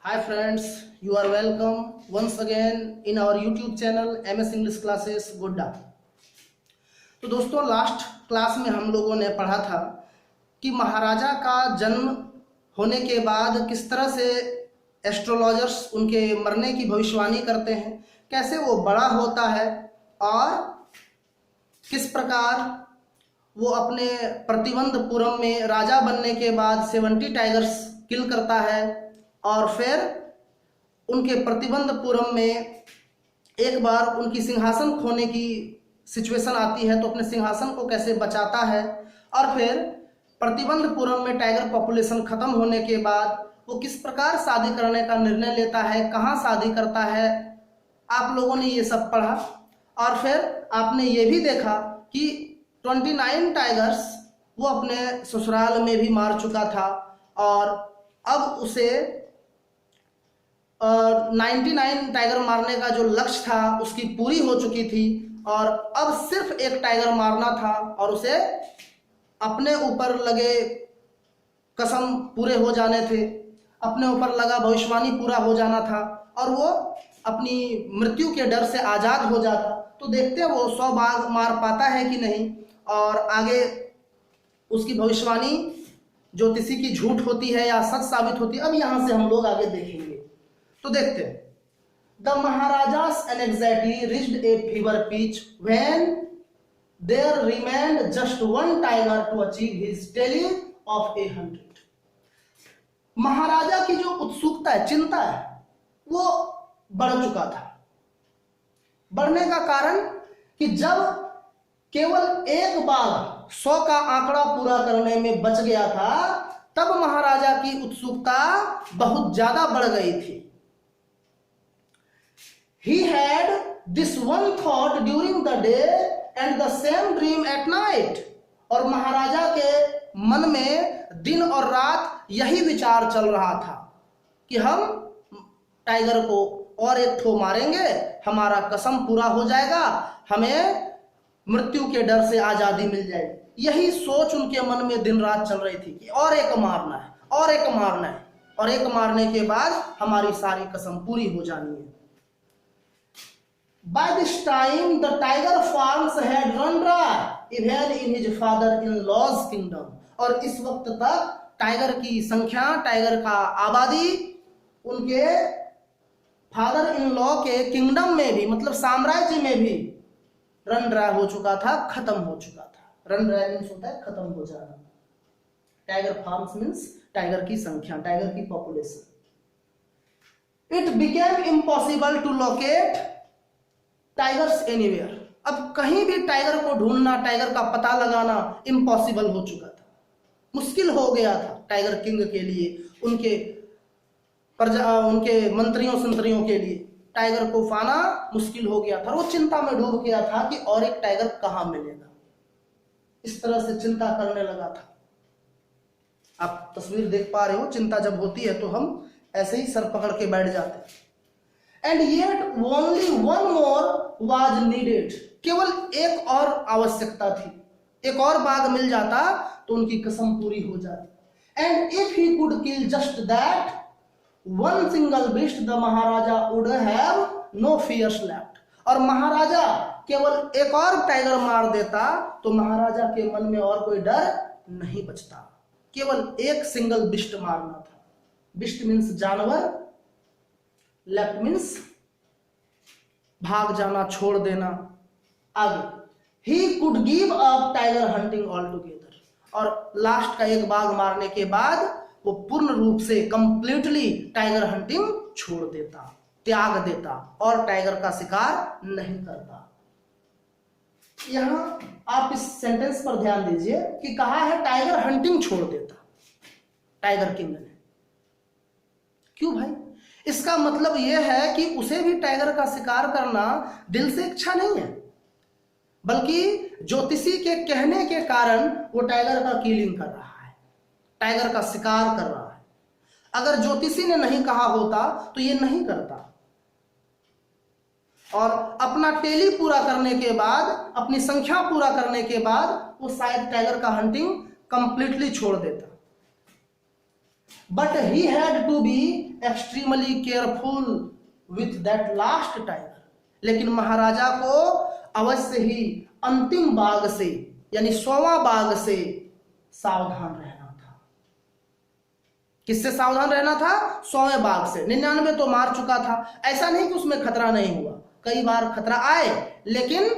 Hi friends, you are welcome once again in our YouTube channel MS English Classes Godda. तो दोस्तों last class में हम लोगों ने पढ़ा था कि महाराजा का जन्म होने के बाद किस तरह से एस्ट्रोलॉजर्स उनके मरने की भविष्यवाणी करते हैं, कैसे वो बड़ा होता है और किस प्रकार वो अपने प्रतिबंधपुरम में राजा बनने के बाद 70 टाइगर्स किल करता है और फिर उनके प्रतिबंधपुरम में एक बार उनकी सिंहासन खोने की सिचुएशन आती है तो अपने सिंहासन को कैसे बचाता है और फिर प्रतिबंधपुरम में टाइगर पॉपुलेशन खत्म होने के बाद वो किस प्रकार शादी करने का निर्णय लेता है, कहाँ शादी करता है। आप लोगों ने ये सब पढ़ा और फिर आपने ये भी देखा कि 29 टाइगर्स वो अपने ससुराल में भी मार चुका था और अब उसे 99 टाइगर मारने का जो लक्ष्य था उसकी पूरी हो चुकी थी और अब सिर्फ एक टाइगर मारना था और उसे अपने ऊपर लगे कसम पूरे हो जाने थे, अपने ऊपर लगा भविष्यवाणी पूरा हो जाना था और वो अपनी मृत्यु के डर से आज़ाद हो जाता। तो देखते हैं वो 100 बाघ मार पाता है कि नहीं और आगे उसकी भविष्यवाणी ज्योतिषी की झूठ होती है या सच साबित होती है। अब यहाँ से हम लोग आगे देखेंगे। तो देखते हैं। The Maharaja's anxiety reached a fever pitch when there remained just one tiger to achieve his tally of 100. महाराजा की जो उत्सुकता है, चिंता है, वो बढ़ चुका था। बढ़ने का कारण कि जब केवल एक बार 100 का आंकड़ा पूरा करने में बच गया था तब महाराजा की उत्सुकता बहुत ज्यादा बढ़ गई थी। He had this one thought during the day and the same dream at night. और महाराजा के मन में दिन और रात यही विचार चल रहा था कि हम टाइगर को और एक ठो मारेंगे, हमारा कसम पूरा हो जाएगा, हमें मृत्यु के डर से आजादी मिल जाएगी। यही सोच उनके मन में दिन रात चल रही थी कि और एक मारना है और एक मारना है और एक मारने के बाद हमारी सारी कसम पूरी हो जानी है। By this time the tiger farms had run dry even in his father-in-law's kingdom. और इस वक्त तक टाइगर की संख्या, टाइगर का आबादी उनके फादर इन लॉ के किंगडम में भी, मतलब साम्राज्य में भी रन ड्राई हो चुका था, खत्म हो चुका था। रन ड्राई मीन्स होता है खत्म हो जाना। टाइगर फार्म्स मीन्स टाइगर की संख्या, टाइगर की population. It became impossible to locate tigers anywhere. अब कहीं भी टाइगर को ढूंढना, टाइगर का पता लगाना इम्पॉसिबल हो चुका था, मुश्किल हो गया था टाइगर किंग के लिए, उनके मंत्रियों संतरियों के लिए टाइगर को पाना मुश्किल हो गया था। वो चिंता में डूब गया था कि और एक टाइगर कहां मिलेगा, इस तरह से चिंता करने लगा था। आप तस्वीर देख पा रहे हो, चिंता जब होती है तो हम ऐसे ही सर पकड़ के बैठ जाते हैं। And yet only one more was needed. केवल एक और आवश्यकता थी, एक और बाघ मिल जाता तो उनकी कसम पूरी हो जाती। And if he could kill just that one single beast, the Maharaja would have no fears left. और महाराजा केवल एक और टाइगर मार देता तो महाराजा के मन में और कोई डर नहीं बचता। केवल एक सिंगल बिस्ट मारना था। बिस्ट मीन्स जानवर, लेफ्ट मीन्स भाग जाना, छोड़ देना, आगे। He could give up tiger hunting all together. और लास्ट का एक बाघ मारने के बाद वो पूर्ण रूप से कंप्लीटली टाइगर हंटिंग छोड़ देता, त्याग देता और टाइगर का शिकार नहीं करता। यहां आप इस सेंटेंस पर ध्यान दीजिए कि कहा है टाइगर हंटिंग छोड़ देता टाइगर किंग ने। क्यों भाई? इसका मतलब यह है कि उसे भी टाइगर का शिकार करना दिल से इच्छा नहीं है, बल्कि ज्योतिषी के कहने के कारण वो टाइगर का किलिंग कर रहा है, टाइगर का शिकार कर रहा है। अगर ज्योतिषी ने नहीं कहा होता तो ये नहीं करता और अपना टेली पूरा करने के बाद, अपनी संख्या पूरा करने के बाद वो शायद टाइगर का हंटिंग कंप्लीटली छोड़ देता। But he had to be extremely careful with that last tiger. लेकिन महाराजा को अवश्य ही अंतिम बाघ से यानी 100वां बाघ से सावधान रहना था। किससे सावधान रहना था? 100वें बाघ से। 99 तो मार चुका था, ऐसा नहीं कि उसमें खतरा नहीं हुआ, कई बार खतरा आए, लेकिन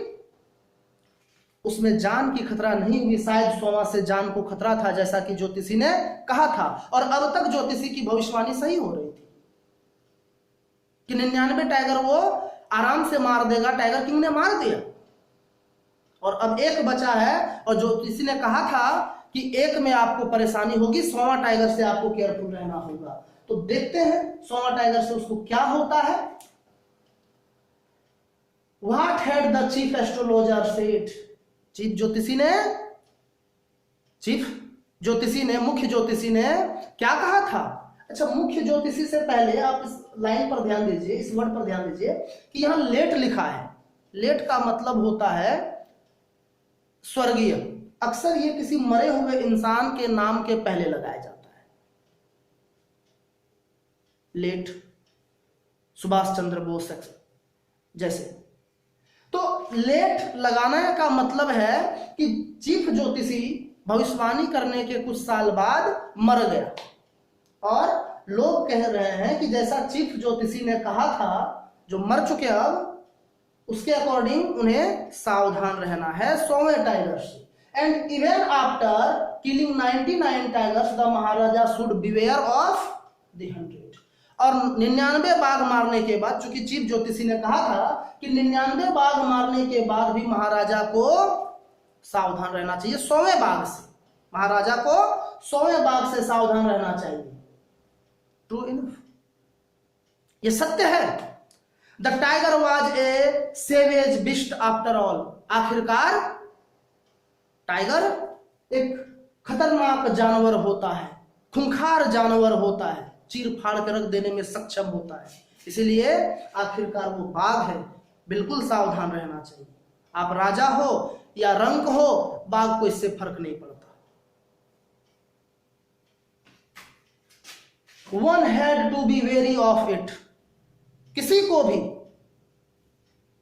उसमें जान की खतरा नहीं हुई। शायद 100वां से जान को खतरा था, जैसा कि ज्योतिषी ने कहा था। और अब तक ज्योतिषी की भविष्यवाणी सही हो रही थी कि 99 टाइगर वो आराम से मार देगा। टाइगर किंग ने मार दिया और अब एक बचा है, और ज्योतिषी ने कहा था कि एक में आपको परेशानी होगी, 100वां टाइगर से आपको केयरफुल रहना होगा। तो देखते हैं 100वां टाइगर से उसको क्या होता है। What had the chief astrologer said? Chief ज्योतिषी ने मुख्य ज्योतिषी ने क्या कहा था? अच्छा, मुख्य ज्योतिषी से पहले आप इस लाइन पर ध्यान दीजिए, इस वर्ड पर ध्यान दीजिए कि यहां लेट लिखा है। लेट का मतलब होता है स्वर्गीय। अक्सर ये किसी मरे हुए इंसान के नाम के पहले लगाया जाता है। लेट, सुभाष चंद्र बोस जैसे। तो लेट लगाने का मतलब है कि चीफ ज्योतिषी भविष्यवाणी करने के कुछ साल बाद मर गया, और लोग कह रहे हैं कि जैसा चीफ ज्योतिषी ने कहा था, जो मर चुके अब, उसके अकॉर्डिंग उन्हें सावधान रहना है 100वें टाइगर से। And even after killing 99 tigers the Maharaja should beware of the 100। और 99 बाघ मारने के बाद, चूंकि चीफ ज्योतिषी ने कहा था कि 99 बाघ मारने के बाद भी महाराजा को सावधान रहना चाहिए 100वें बाघ से। महाराजा को 100वें बाघ से सावधान रहना चाहिए। ट्रू इनफ, ये सत्य है। The tiger was a savage beast after all. आखिरकार टाइगर एक खतरनाक जानवर होता है, खूंखार जानवर होता है, चीर फाड़ कर रख देने में सक्षम होता है। इसीलिए आखिरकार वो बाघ है, बिल्कुल सावधान रहना चाहिए। आप राजा हो या रंक हो, बाघ को इससे फर्क नहीं पड़ता। One had to be wary of it. किसी को भी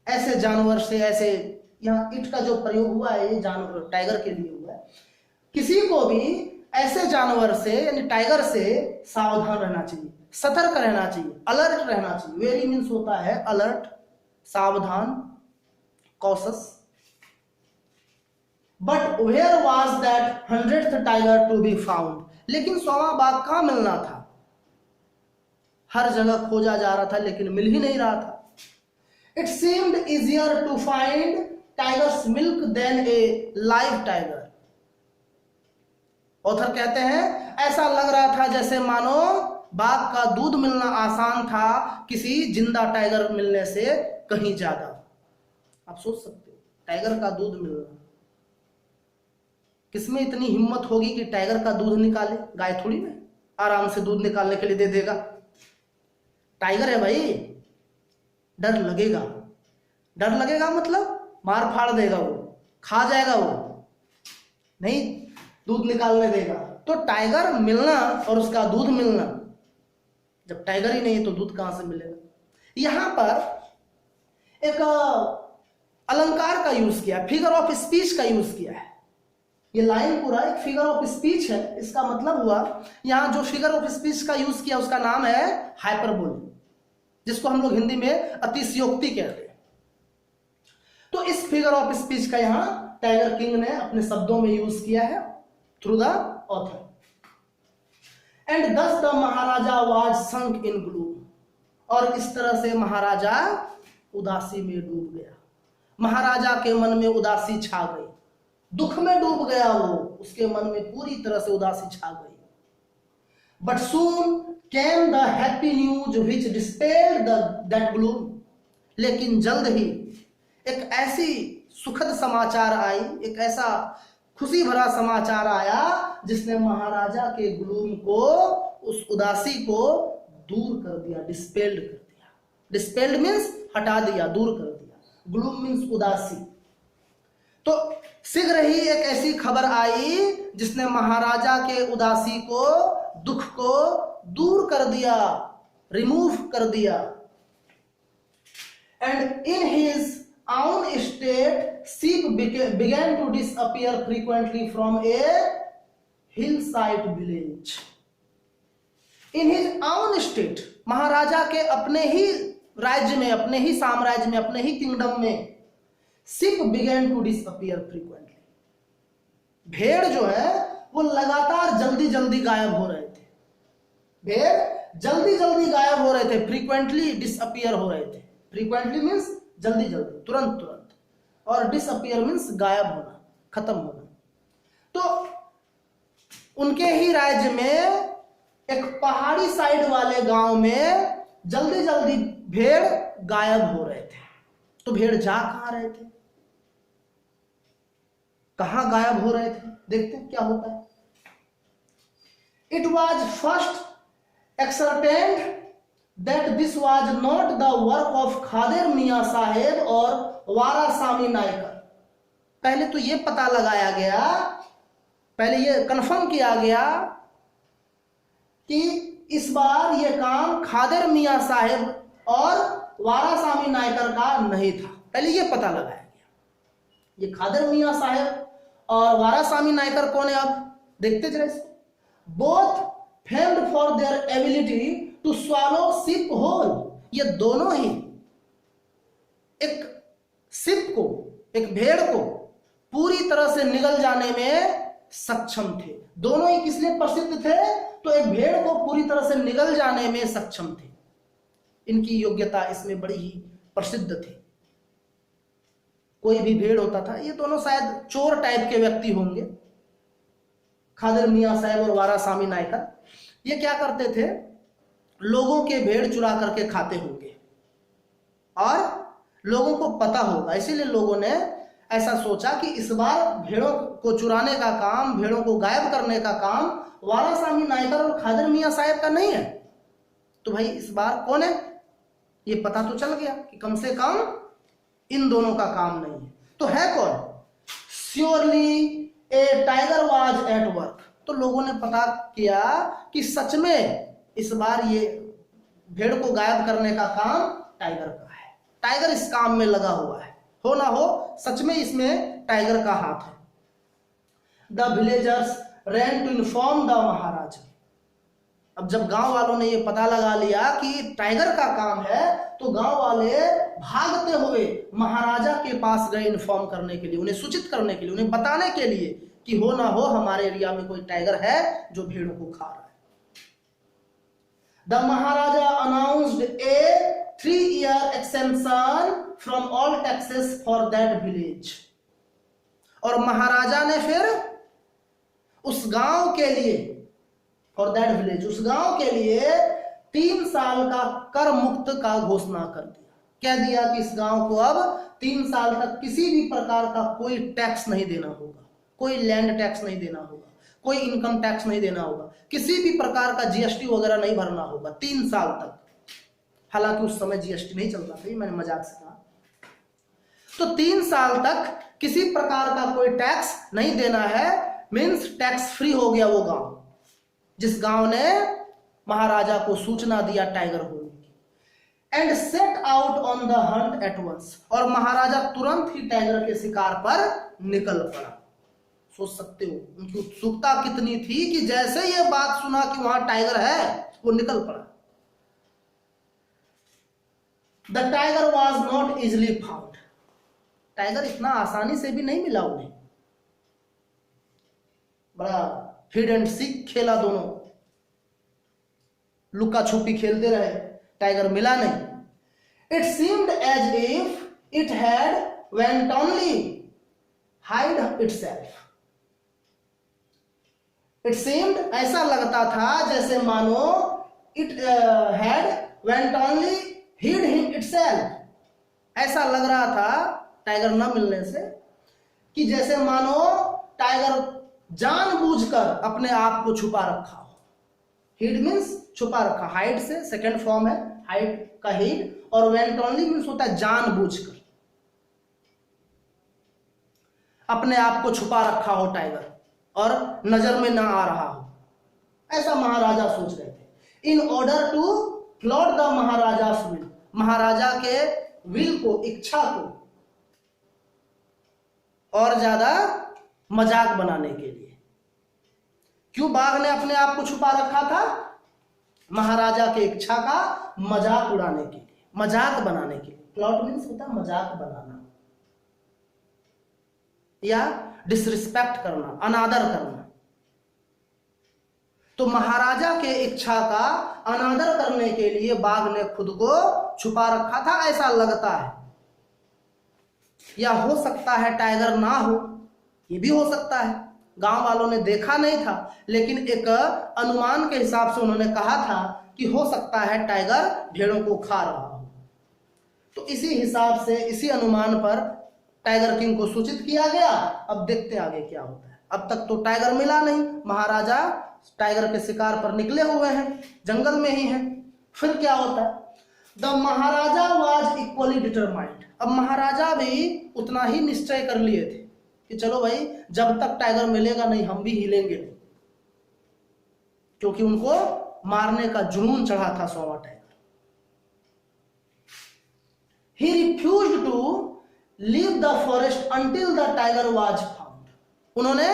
ऐसे जानवर से, ऐसे, यहां इट का जो प्रयोग हुआ है ये जानवर टाइगर के लिए हुआ है, किसी को भी ऐसे जानवर से यानी टाइगर से सावधान रहना चाहिए, सतर्क रहना चाहिए, अलर्ट रहना चाहिए। वेरी मीन्स होता है अलर्ट, सावधान, cautious. But where was that 100th tiger to be found? लेकिन 100वां बाघ कहां मिलना था? हर जगह खोजा जा रहा था लेकिन मिल ही नहीं रहा था। It seemed easier to find tiger's milk than a live tiger. Author कहते हैं ऐसा लग रहा था जैसे मानो बाघ का दूध मिलना आसान था किसी जिंदा टाइगर मिलने से कहीं ज्यादा। आप सोच सकते हो टाइगर का दूध मिलना, किसमें इतनी हिम्मत होगी कि टाइगर का दूध निकाले? गाय थोड़ी में आराम से दूध निकालने के लिए दे देगा। टाइगर है भाई, डर लगेगा। डर लगेगा मतलब मार फाड़ देगा, वो खा जाएगा, वो नहीं दूध निकालने देगा। तो टाइगर मिलना और उसका दूध मिलना, जब टाइगर ही नहीं तो दूध कहां से मिलेगा? यहां पर एक अलंकार का यूज किया, फिगर ऑफ स्पीच का यूज किया है। ये लाइन पूरा एक फिगर ऑफ स्पीच है। इसका मतलब हुआ यहां जो फिगर ऑफ स्पीच का यूज किया उसका नाम है हाइपरबोली, जिसको हम लोग हिंदी में अतिशयोक्ति कहते हैं। तो इस फिगर ऑफ स्पीच का यहां टाइगर किंग ने अपने शब्दों में यूज किया है थ्रू द ऑथर। एंड दस the Maharaja was sunk in gloom. और इस तरह से महाराजा उदासी में डूब गया। महाराजा के मन में उदासी छा गई, दुख में डूब गया वो, उसके मन में पूरी तरह से उदासी छा गई। But soon came the happy news which dispelled that gloom. लेकिन जल्द ही एक ऐसी सुखद समाचार आई, एक ऐसा खुशी भरा समाचार आया जिसने महाराजा के ग्लूम को, उस उदासी को दूर कर दिया, डिस्पेल्ड कर दिया। डिस्पेल्ड मीन्स हटा दिया, दूर कर दिया। ग्लूम मीन्स उदासी। तो शीघ्र ही एक ऐसी खबर आई जिसने महाराजा के उदासी को दुख को दूर कर दिया, रिमूव कर दिया। And in his own state sheep began to disappear frequently from a hillside village. In his own state, महाराजा के अपने ही राज्य में, अपने ही साम्राज्य में, अपने ही किंगडम में sheep began to disappear frequently. भेड़ जो है वो लगातार जल्दी जल्दी गायब हो रहे थे। भेड़ जल्दी जल्दी गायब हो रहे थे, फ्रीक्वेंटली डिसअपियर हो रहे थे। फ्रीक्वेंटली मीन्स जल्दी जल्दी, तुरंत तुरंत, और डिसअपियर मीन्स गायब होना, खत्म होना। तो उनके ही राज्य में एक पहाड़ी साइड वाले गांव में जल्दी जल्दी भेड़ गायब हो रहे थे। तो भेड़ जा कहां रहे थे, कहां गायब हो रहे थे, देखते हैं क्या होता है। It was first ascertained that this was not the work of Khadir Miyan Saheb और वारासामी नायकर। पहले तो ये पता लगाया गया, पहले ये कंफर्म किया गया कि इस बार ये काम खादिर मियां साहेब और वारासामी नायकर का नहीं था। पहले ये पता लगाया गया। ये खादिर मियां साहेब और वारासामी नायकर कौन है, आप देखते जरा इसको। Both famed for their ability to swallow ship whole. ये दोनों ही एक शिप को, एक भेड़ को पूरी तरह से निगल जाने में सक्षम थे। दोनों ही किस लिए प्रसिद्ध थे, तो एक भेड़ को पूरी तरह से निगल जाने में सक्षम थे। इनकी योग्यता इसमें बड़ी ही प्रसिद्ध थी। कोई भी भेड़ होता था, ये दोनों शायद चोर टाइप के व्यक्ति होंगे, खादिर मियां साहब और वारासामी नायकर। ये क्या करते थे, लोगों के भेड़ चुरा करके खाते होंगे और लोगों को पता होगा, इसीलिए लोगों ने ऐसा सोचा कि इस बार भेड़ों को चुराने का काम, भेड़ों को गायब करने का काम वारासामी नायकर और खादिर मियां साहब का नहीं है। तो भाई इस बार कौन है, ये पता तो चल गया कि कम से कम इन दोनों का काम नहीं है। तो है कौन, surely A tiger was at work. तो लोगों ने पता किया कि सच में इस बार ये भेड़ को गायब करने का काम टाइगर का है। टाइगर इस काम में लगा हुआ है, हो ना हो सच में इसमें टाइगर का हाथ है। The villagers ran to inform the Maharaja. अब जब गांव वालों ने ये पता लगा लिया कि टाइगर का काम है, तो गांव वाले भागते हुए महाराजा के पास गए इन्फॉर्म करने के लिए, उन्हें सूचित करने के लिए, उन्हें बताने के लिए कि हो ना हो हमारे एरिया में कोई टाइगर है जो भेड़ों को खा रहा है। The Maharaja announced a 3-year exemption from all taxes for that village. और महाराजा ने फिर उस गांव के लिए, for that village, उस गांव के लिए 3 साल का कर मुक्त का घोषणा कर दिया। कह दिया कि इस गांव को अब 3 साल तक किसी भी प्रकार का कोई टैक्स नहीं देना होगा, कोई लैंड टैक्स नहीं देना होगा, कोई इनकम टैक्स नहीं देना होगा, किसी भी प्रकार का जीएसटी वगैरह नहीं भरना होगा 3 साल तक। हालांकि उस समय जीएसटी नहीं चल रहा था, ये मैंने मजाक से कहा। तो 3 साल तक किसी प्रकार का कोई टैक्स नहीं देना है, मीन्स टैक्स फ्री हो गया वो गांव, जिस गांव ने महाराजा को सूचना दिया टाइगर होने की। And set out on the hunt at once. और महाराजा तुरंत ही टाइगर के शिकार पर निकल पड़ा। सोच सकते हो उनकी उत्सुकता कितनी थी कि जैसे ये बात सुना कि वहां टाइगर है, वो निकल पड़ा। The tiger was not easily found. Tiger इतना आसानी से भी नहीं मिला उन्हें। बड़ा हिड एंड सीक खेला, दोनों लुका छुपी खेलते रहे, टाइगर मिला नहीं। It seemed as if it had wantonly hide itself. It seemed, ऐसा लगता था जैसे मानो it had wantonly hid itself. ऐसा लग रहा था टाइगर न मिलने से कि जैसे मानो टाइगर जानबूझकर अपने आप को छुपा रखा हो। हिड मीन्स छुपा रखा, हाइड से सेकेंड फॉर्म है हाइड का हिड, और wantonly मीन्स होता है जानबूझकर अपने आप को छुपा रखा हो टाइगर और नजर में ना आ रहा हो। ऐसा महाराजा सोच रहे थे। In order to flout the Maharaja's will, Maharaja के विल को, इच्छा को और ज्यादा मजाक बनाने के लिए। क्यों बाघ ने अपने आप को छुपा रखा था? महाराजा के इच्छा का मजाक उड़ाने के लिए, मजाक बनाने के लिए। प्लॉट मीन्स होता है मजाक बनाना या डिसरिस्पेक्ट करना, अनादर करना। तो महाराजा के इच्छा का अनादर करने के लिए बाघ ने खुद को छुपा रखा था, ऐसा लगता है। या हो सकता है टाइगर ना हो, ये भी हो सकता है। गांव वालों ने देखा नहीं था, लेकिन एक अनुमान के हिसाब से उन्होंने कहा था कि हो सकता है टाइगर भेड़ों को खा रहा हो। तो इसी हिसाब से, इसी अनुमान पर टाइगर किंग को सूचित किया गया। अब देखते आगे क्या होता है। अब तक तो टाइगर मिला नहीं, महाराजा टाइगर के शिकार पर निकले हुए हैं, जंगल में ही हैं। फिर क्या होता है? The Maharaja was equally determined. अब महाराजा भी उतना ही निश्चय कर लिए थे कि चलो भाई, जब तक टाइगर मिलेगा नहीं हम भी हिलेंगे नहीं, क्योंकि उनको मारने का जुनून चढ़ा था 100वां tiger. He refused to leave the forest until the tiger was found. उन्होंने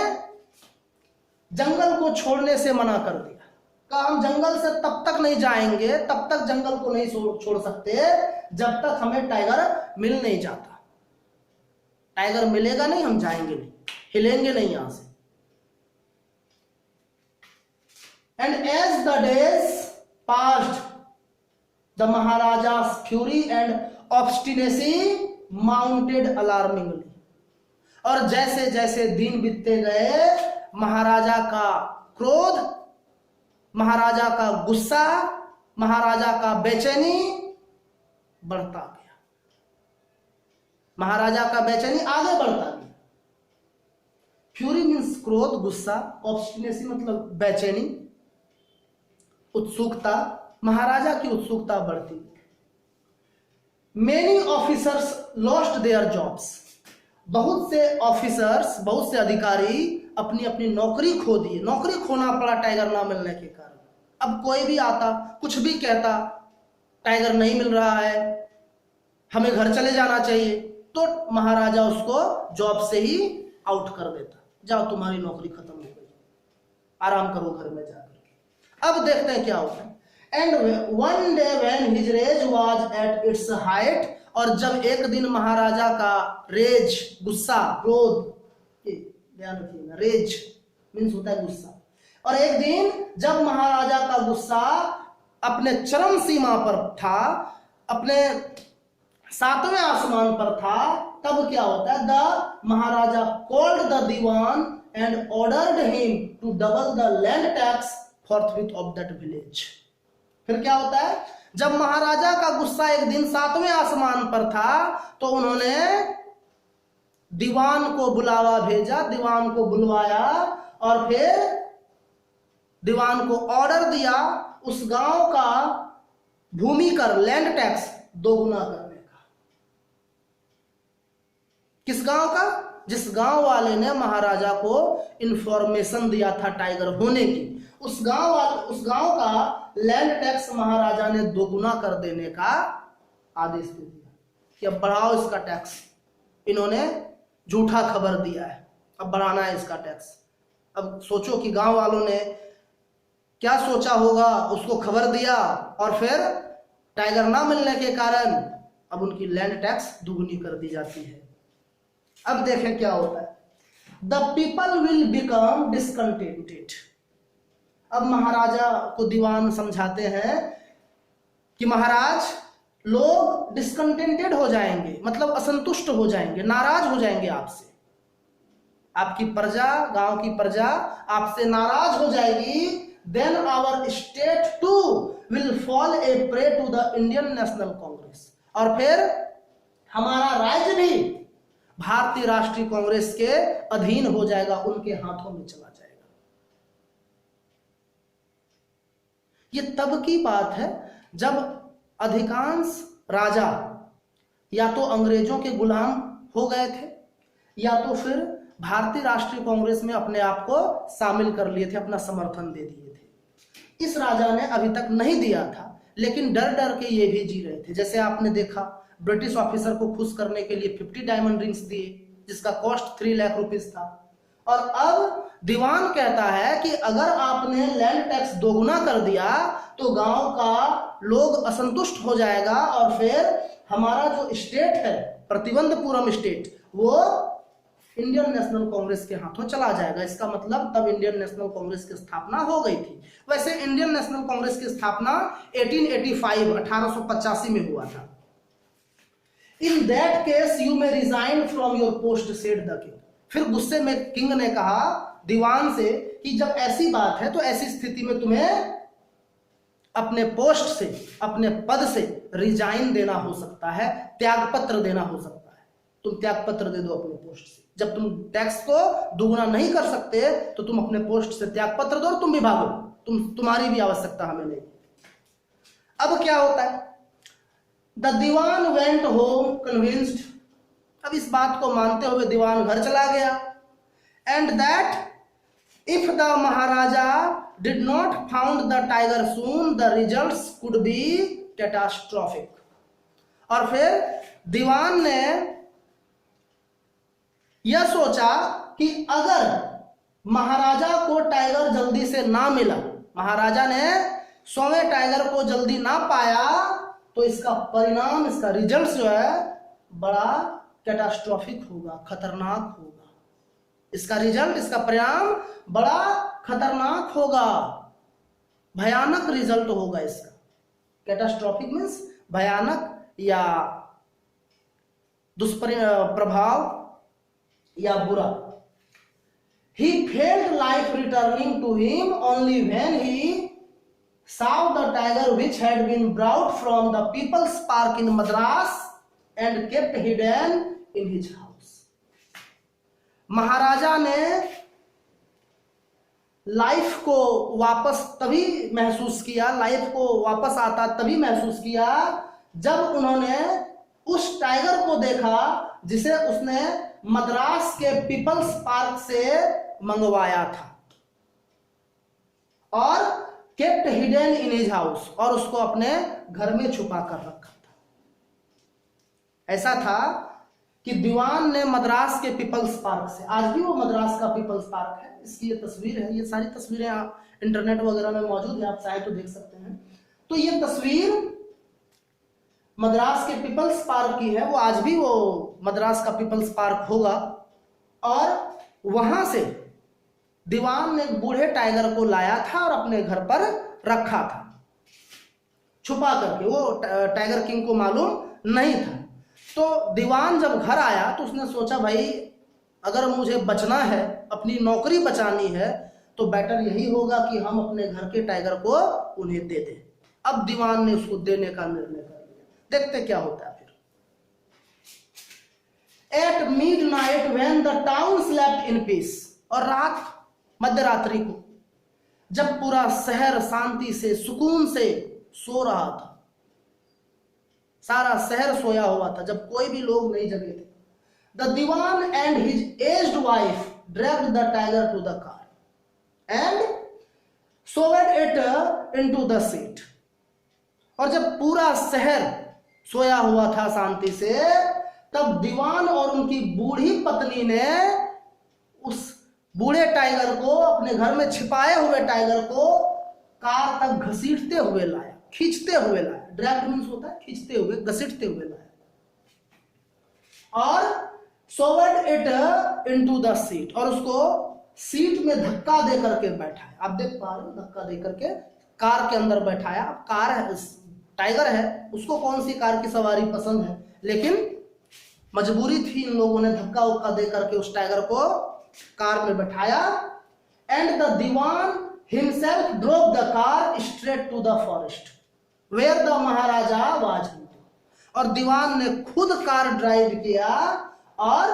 जंगल को छोड़ने से मना कर दिया। कहा हम जंगल से तब तक नहीं जाएंगे, तब तक जंगल को नहीं छोड़ सकते जब तक हमें टाइगर मिल नहीं जाता। टाइगर मिलेगा नहीं, हम जाएंगे नहीं, हिलेंगे नहीं यहां से। And as the days passed the Maharaja's fury and obstinacy mounted alarmingly. और जैसे जैसे दिन बीतते गए, महाराजा का क्रोध, महाराजा का गुस्सा, महाराजा का बेचैनी बढ़ता गया। महाराजा का बेचैनी आगे बढ़ता गया। फ्यूरी मीन्स क्रोध, गुस्सा, ऑब्स्टिनेसी मतलब बेचैनी, उत्सुकता। महाराजा की उत्सुकता बढ़ती। Many officers lost their jobs. बहुत से ऑफिसर्स, बहुत से अधिकारी अपनी अपनी नौकरी खो दिए। नौकरी खोना पड़ा टाइगर ना मिलने के कारण। अब कोई भी आता, कुछ भी कहता, टाइगर नहीं मिल रहा है, हमें घर चले जाना चाहिए, तो महाराजा उसको जॉब से ही आउट कर देता। जाओ तुम्हारी नौकरी खत्म हो गई, आराम करो घर में जाकर। अब देखते हैं क्या होता है। And one day when his rage was at its height. और जब एक दिन महाराजा का रेज, गुस्सा, क्रोध, ध्यान रखिएगा, रेज मीन्स होता है गुस्सा। और एक दिन जब महाराजा का गुस्सा अपने चरम सीमा पर था, अपने 7वें आसमान पर था, तब क्या होता है? The Maharaja called the dewan and ordered him to double the land tax forthwith of that village. फिर क्या होता है? जब महाराजा का गुस्सा एक दिन 7वें आसमान पर था, तो उन्होंने दीवान को बुलावा भेजा, दीवान को बुलवाया और फिर दीवान को ऑर्डर दिया उस गांव का भूमि कर, लैंड टैक्स दोगुना करने का। किस गांव का? जिस गांव वाले ने महाराजा को इंफॉर्मेशन दिया था टाइगर होने की, उस गांव का लैंड टैक्स महाराजा ने दोगुना कर देने का आदेश दे दिया कि अब बढ़ाओ इसका टैक्स। इन्होंने झूठा खबर दिया है, अब बढ़ाना है इसका टैक्स। अब सोचो कि गांव वालों ने क्या सोचा होगा, उसको खबर दिया और फिर टाइगर ना मिलने के कारण अब उनकी लैंड टैक्स दुगनी कर दी जाती है। अब देखें क्या होता है। The people will become discontented. अब महाराजा को दीवान समझाते हैं कि महाराज, लोग डिसकंटेंटेड हो जाएंगे, मतलब असंतुष्ट हो जाएंगे, नाराज हो जाएंगे आपसे। आपकी प्रजा, गांव की प्रजा आपसे नाराज हो जाएगी। Then our state too will fall a prey to the Indian National Congress. और फिर हमारा राज्य भी भारतीय राष्ट्रीय कांग्रेस के अधीन हो जाएगा, उनके हाथों में चला जाएगा। ये तब की बात है जब अधिकांश राजा या तो अंग्रेजों के गुलाम हो गए थे, या तो फिर भारतीय राष्ट्रीय कांग्रेस में अपने आप को शामिल कर लिए थे, अपना समर्थन दे दिए थे। इस राजा ने अभी तक नहीं दिया था, लेकिन डर डर के ये भी जी रहे थे। जैसे आपने देखा, ब्रिटिश ऑफिसर को खुश करने के लिए 50 डायमंड रिंग्स दिए, जिसका कॉस्ट 3 लाख रुपीस था। और अब दीवान कहता है कि अगर आपने लैंड टैक्स दोगुना कर दिया तो गांव का लोग असंतुष्ट हो जाएगा और फिर हमारा जो स्टेट है, प्रतिबंधपुरम स्टेट, वो इंडियन नेशनल कांग्रेस के हाथों चला जाएगा। इसका मतलब तब इंडियन नेशनल कांग्रेस की स्थापना हो गई थी। वैसे इंडियन नेशनल कांग्रेस की स्थापना 1885 में हुआ था। In that case you may resign from your post, said the king. फिर गुस्से में किंग ने कहा दीवान से कि जब ऐसी बात है तो ऐसी स्थिति में तुम्हें अपने पोस्ट से, अपने पद से रिजाइन देना हो सकता है, त्यागपत्र देना हो सकता है। तुम त्यागपत्र दे दो अपने पोस्ट से। जब तुम टैक्स को दुगुना नहीं कर सकते तो तुम अपने पोस्ट से त्यागपत्र दो और तुम भी भागो, तुम्हारी भी आवश्यकता हमें नहीं। अब क्या होता है? The dewan went home convinced. अब इस बात को मानते हुए दीवान घर चला गया। And that if the Maharaja did not found the tiger soon the results could be catastrophic. और फिर दीवान ने यह सोचा कि अगर महाराजा को टाइगर जल्दी से ना मिला, महाराजा ने 100वें टाइगर को जल्दी ना पाया, तो इसका परिणाम, इसका रिजल्ट जो है बड़ा कैटास्ट्रोफिक होगा, खतरनाक होगा। इसका रिजल्ट, इसका परिणाम बड़ा खतरनाक होगा, भयानक रिजल्ट होगा इसका। कैटास्ट्रोफिक मीन्स भयानक या दुष्प्रभाव या बुरा। He felt life returning to him only when he saw the tiger which had been brought from the People's Park in Madras and kept hidden in his house. महाराजा ने life को वापस तभी महसूस किया, लाइफ को वापस आता तभी महसूस किया जब उन्होंने उस टाइगर को देखा जिसे उसने मद्रास के पीपल्स पार्क से मंगवाया था और kept hidden in his house, और उसको अपने घर में छुपा कर रखा था। ऐसा था कि दीवान ने मद्रास के पीपल्स पार्क से, आज भी वो मद्रास का पीपल्स पार्क है, इसकी ये तस्वीर है, ये सारी तस्वीरें इंटरनेट वगैरह में मौजूद है, आप चाहे तो देख सकते हैं। तो ये तस्वीर मद्रास के पीपल्स पार्क की है, वो आज भी वो मद्रास का पीपल्स पार्क होगा। और वहां से दीवान ने बूढ़े टाइगर को लाया था और अपने घर पर रखा था छुपा करके, वो टाइगर किंग को मालूम नहीं था। तो दीवान जब घर आया तो उसने सोचा भाई अगर मुझे बचना है, अपनी नौकरी बचानी है, तो बेटर यही होगा कि हम अपने घर के टाइगर को उन्हें दे दें। अब दीवान ने उसको देने का निर्णय कर लिया। देखते क्या होता है फिर। At midnight when the town slept in peace, और रात, मध्य रात्रि को, जब पूरा शहर शांति से, सुकून से सो रहा था, सारा शहर सोया हुआ था, जब कोई भी लोग नहीं जगे थे, the dewan and his aged wife dragged the tiger to the car and shoved it into the seat. और जब पूरा शहर सोया हुआ था शांति से, तब दीवान और उनकी बूढ़ी पत्नी ने उस बूढ़े टाइगर को, अपने घर में छिपाए हुए टाइगर को कार तक घसीटते हुए लाया, खींचते हुए लाया। ड्रैग मीन्स होता है खींचते हुए, घसीटते हुए लाया, और सोवेड इट इनटू द सीट, और उसको सीट में धक्का दे करके बैठाया। आप देख पा रहे हो, धक्का दे करके कार के अंदर बैठाया। कार है, टाइगर है, उसको कौन सी कार की सवारी पसंद है, लेकिन मजबूरी थी, इन लोगों ने धक्का उक्का दे करके उस टाइगर को कार में बैठाया। And the dewan himself drove the car straight to the forest where the Maharaja was hunting. और दीवान ने खुद कार ड्राइव किया और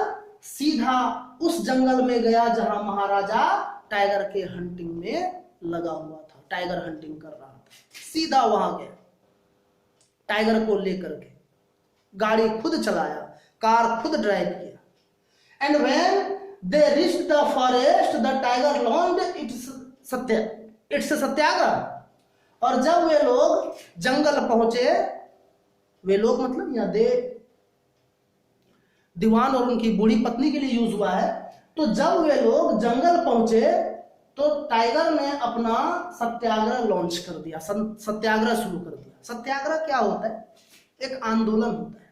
सीधा उस जंगल में गया जहां महाराजा टाइगर के हंटिंग में लगा हुआ था, टाइगर हंटिंग कर रहा था। सीधा वहां गया, टाइगर को लेकर के, गाड़ी खुद चलाया, कार खुद ड्राइव किया। And when they reached the forest the tiger launched its satyagraha. और जब वे लोग जंगल पहुंचे, वे लोग मतलब यहाँ दीवान और उनकी बूढ़ी पत्नी के लिए यूज हुआ है। तो जब वे लोग जंगल पहुंचे तो टाइगर ने अपना सत्याग्रह लॉन्च कर दिया, सत्याग्रह शुरू कर दिया। सत्याग्रह क्या होता है? एक आंदोलन होता है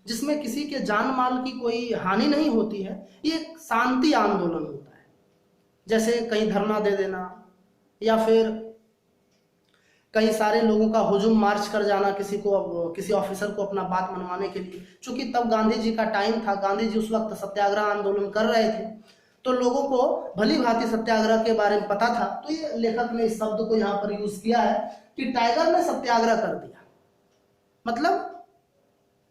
जिसमें किसी के जान माल की कोई हानि नहीं होती है। ये एक शांति आंदोलन होता है, जैसे कहीं धरना दे देना या फिर कई सारे लोगों का हुजूम मार्च कर जाना किसी ऑफिसर को अपना बात मनवाने के लिए। चूंकि तब गांधी जी का टाइम था, गांधी जी उस वक्त सत्याग्रह आंदोलन कर रहे थे, तो लोगों को भली भांति सत्याग्रह के बारे में पता था। तो ये लेखक ने इस शब्द को यहाँ पर यूज किया है कि टाइगर ने सत्याग्रह कर दिया, मतलब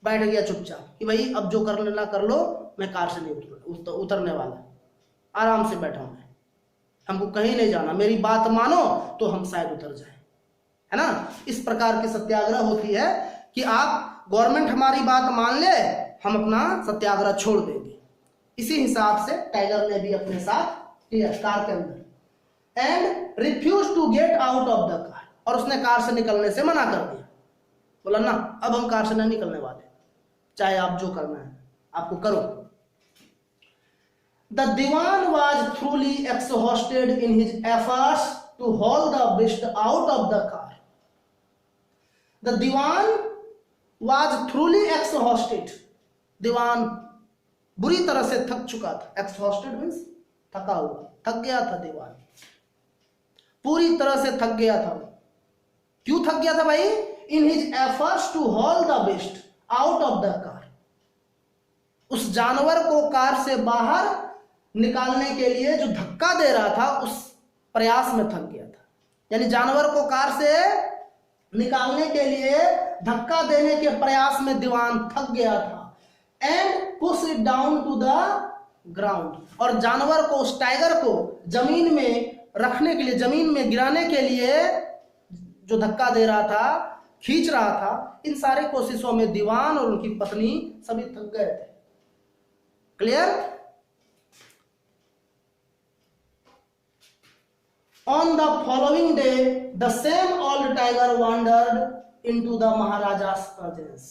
बैठ गया चुपचाप कि भाई अब जो कर लेना कर लो, मैं कार से नहीं उतरने वाला, आराम से बैठा हूं, हमको कहीं नहीं जाना, मेरी बात मानो तो हम शायद उतर जाए, है ना। इस प्रकार की सत्याग्रह होती है कि आप गवर्नमेंट हमारी बात मान ले, हम अपना सत्याग्रह छोड़ देंगे। इसी हिसाब से टाइगर ने भी अपने साथ किया कार के अंदर, and refuse to get out of the car, और उसने कार से निकलने से मना कर दिया, बोला ना अब हम कार से नहीं निकलने वाले, चाहे आप जो करना है आपको करो। The dewan was thoroughly exhausted in his efforts to haul the beast out of the car. The dewan was thoroughly exhausted, dewan बुरी तरह से थक चुका था। एक्सहॉस्टेड मीन्स थका हुआ, थक गया था दीवान, पूरी तरह से थक गया था। क्यों थक गया था भाई? In his efforts to haul the beast out of the car, उस जानवर को कार से बाहर निकालने के लिए जो धक्का दे रहा था, उस प्रयास में थक गया था। यानी जानवर को कार से निकालने के लिए धक्का देने के प्रयास में दीवान थक गया था। And push it down to the ground, और जानवर को, उस टाइगर को जमीन में रखने के लिए, जमीन में गिराने के लिए जो धक्का दे रहा था, खींच रहा था, इन सारे कोशिशों में दीवान और उनकी पत्नी सभी थक गए थे। Clear? On the following day the same old tiger wandered into the Maharaja's presence.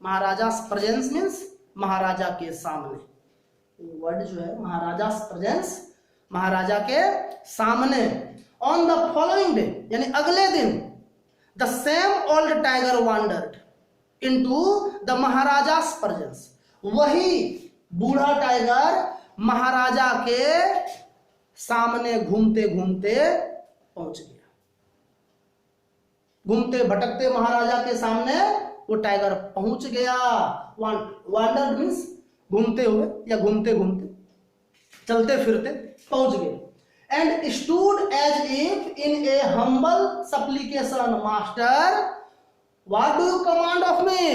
Maharaja's presence means Maharaja के सामने। वर्ड जो है महाराजा's प्रेजेंस, महाराजा के सामने। ऑन द फॉलोइंग डे यानी अगले दिन, the same old tiger wandered into the Maharaja's presence, वही बूढ़ा टाइगर महाराजा के सामने घूमते घूमते पहुंच गया। घूमते भटकते महाराजा के सामने वो टाइगर पहुंच गया। वांडर मीन्स घूमते हुए या घूमते घूमते, चलते फिरते पहुंच गए। And stood as if in a humble supplication, master what do you command of me,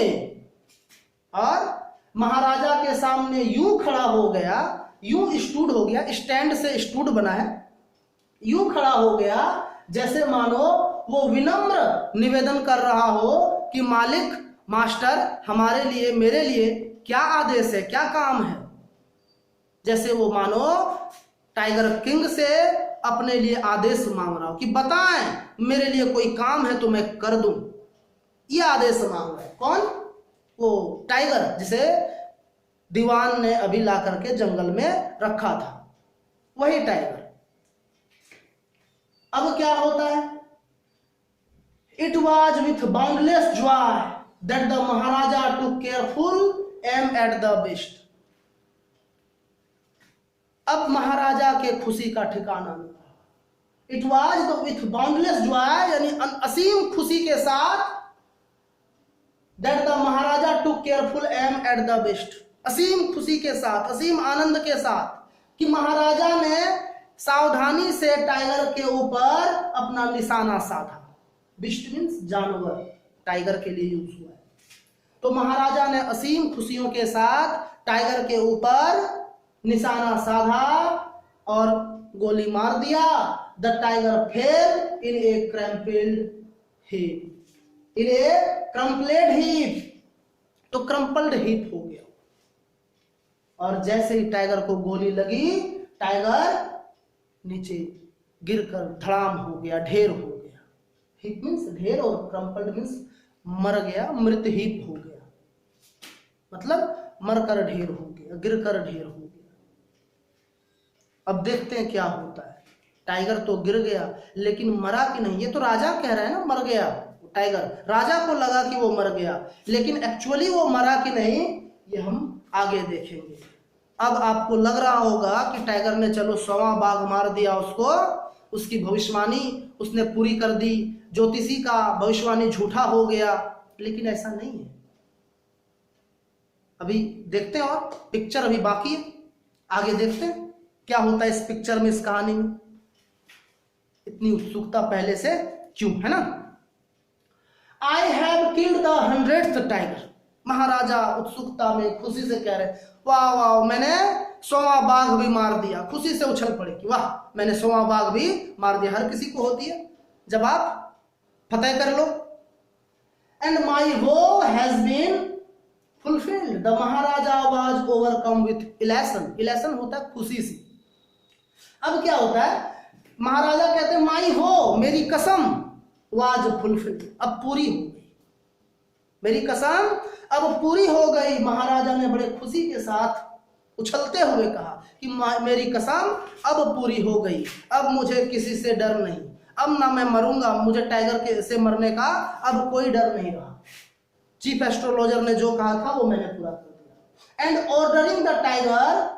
और महाराजा के सामने यूं खड़ा हो गया, यूं स्टूड हो गया, स्टैंड से स्टूड बना है, यूं खड़ा हो गया जैसे मानो वो विनम्र निवेदन कर रहा हो कि मालिक, मास्टर, हमारे लिए, मेरे लिए क्या आदेश है, क्या काम है। जैसे वो मानो टाइगर किंग से अपने लिए आदेश मांग रहा हो कि बताएं मेरे लिए कोई काम है तो मैं कर दूं, ये आदेश मांग रहा है। कौन? वो टाइगर जिसे दीवान ने अभी ला करके जंगल में रखा था, वही टाइगर। अब क्या होता है? It was with boundless joy that the Maharaja took careful aim at the beast. अब महाराजा के खुशी का ठिकाना नहीं रहा। It was with boundless joy यानी असीम खुशी के साथ, that the Maharaja took careful aim at the beast, असीम खुशी के साथ, असीम आनंद के साथ कि महाराजा ने सावधानी से टाइगर के ऊपर अपना निशाना साधा। बिस्ट मीन्स जानवर, टाइगर के लिए यूज हुआ है। तो महाराजा ने असीम खुशियों के साथ टाइगर के ऊपर निशाना साधा और गोली मार दिया। The tiger fell in a crumpled heap, in a crumpled heap, तो क्रम्पल्ड हीप हो गया। और जैसे ही टाइगर को गोली लगी, टाइगर नीचे गिरकर धड़ाम हो गया, ढेर हो गया। हीप मीन्स ढेर और क्रम्पल्ड मीन्स मर गया, मृत हीप हो गया, मतलब मरकर ढेर हो गया, गिरकर ढेर हो गया। अब देखते हैं क्या होता है। टाइगर तो गिर गया लेकिन मरा कि नहीं, ये तो राजा कह रहा है ना मर गया। टाइगर, राजा को लगा कि वो मर गया, लेकिन एक्चुअली वो मरा कि नहीं ये हम आगे देखेंगे। अब आपको लग रहा होगा कि टाइगर ने चलो 100वां बाघ मार दिया उसको, उसकी भविष्यवाणी उसने पूरी कर दी, ज्योतिषी का भविष्यवाणी झूठा हो गया, लेकिन ऐसा नहीं है। अभी देखते हैं और पिक्चर अभी बाकी है, आगे देखते हैं क्या होता है इस पिक्चर में, इस कहानी में। इतनी उत्सुकता पहले से क्यों, है ना। I have killed the 100th tiger. Maharaja उत्सुकता में खुशी से कह रहे वाह वाह, मैंने 100वां बाघ भी मार दिया। खुशी से उछल पड़े कि वाह मैंने 100वां बाघ भी मार दिया। हर किसी को होती है जब आप फतेह कर लो। And my vow has been fulfilled. The Maharaja was overcome with elation. Elation होता है खुशी से। अब क्या होता है, महाराजा कहते हैं माई हो, मेरी कसम, वाज फुलफिल्ड, अब पूरी हो गई, मेरी कसम अब पूरी हो गई। महाराजा ने बड़े खुशी के साथ उछलते हुए कहा कि मेरी कसम अब पूरी हो गई, अब मुझे किसी से डर नहीं, अब ना मैं मरूंगा, मुझे टाइगर के से मरने का अब कोई डर नहीं रहा। चीफ एस्ट्रोलॉजर ने जो कहा था वो मैंने पूरा कर दिया। And ordering the tiger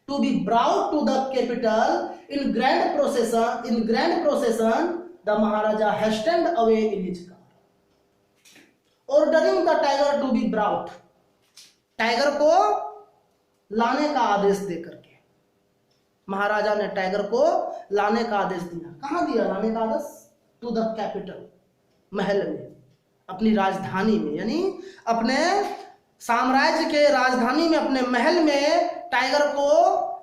to be brought to the capital in grand procession, the Maharaja hastened away in his car. Ordering the tiger to be brought, tiger को लाने का आदेश दे करके महाराजा ने टाइगर को लाने का आदेश दिया। कहां दिया लाने का आदेश? टू द कैपिटल, महल में, अपनी राजधानी में, यानी अपने साम्राज्य के राजधानी में, अपने महल में टाइगर को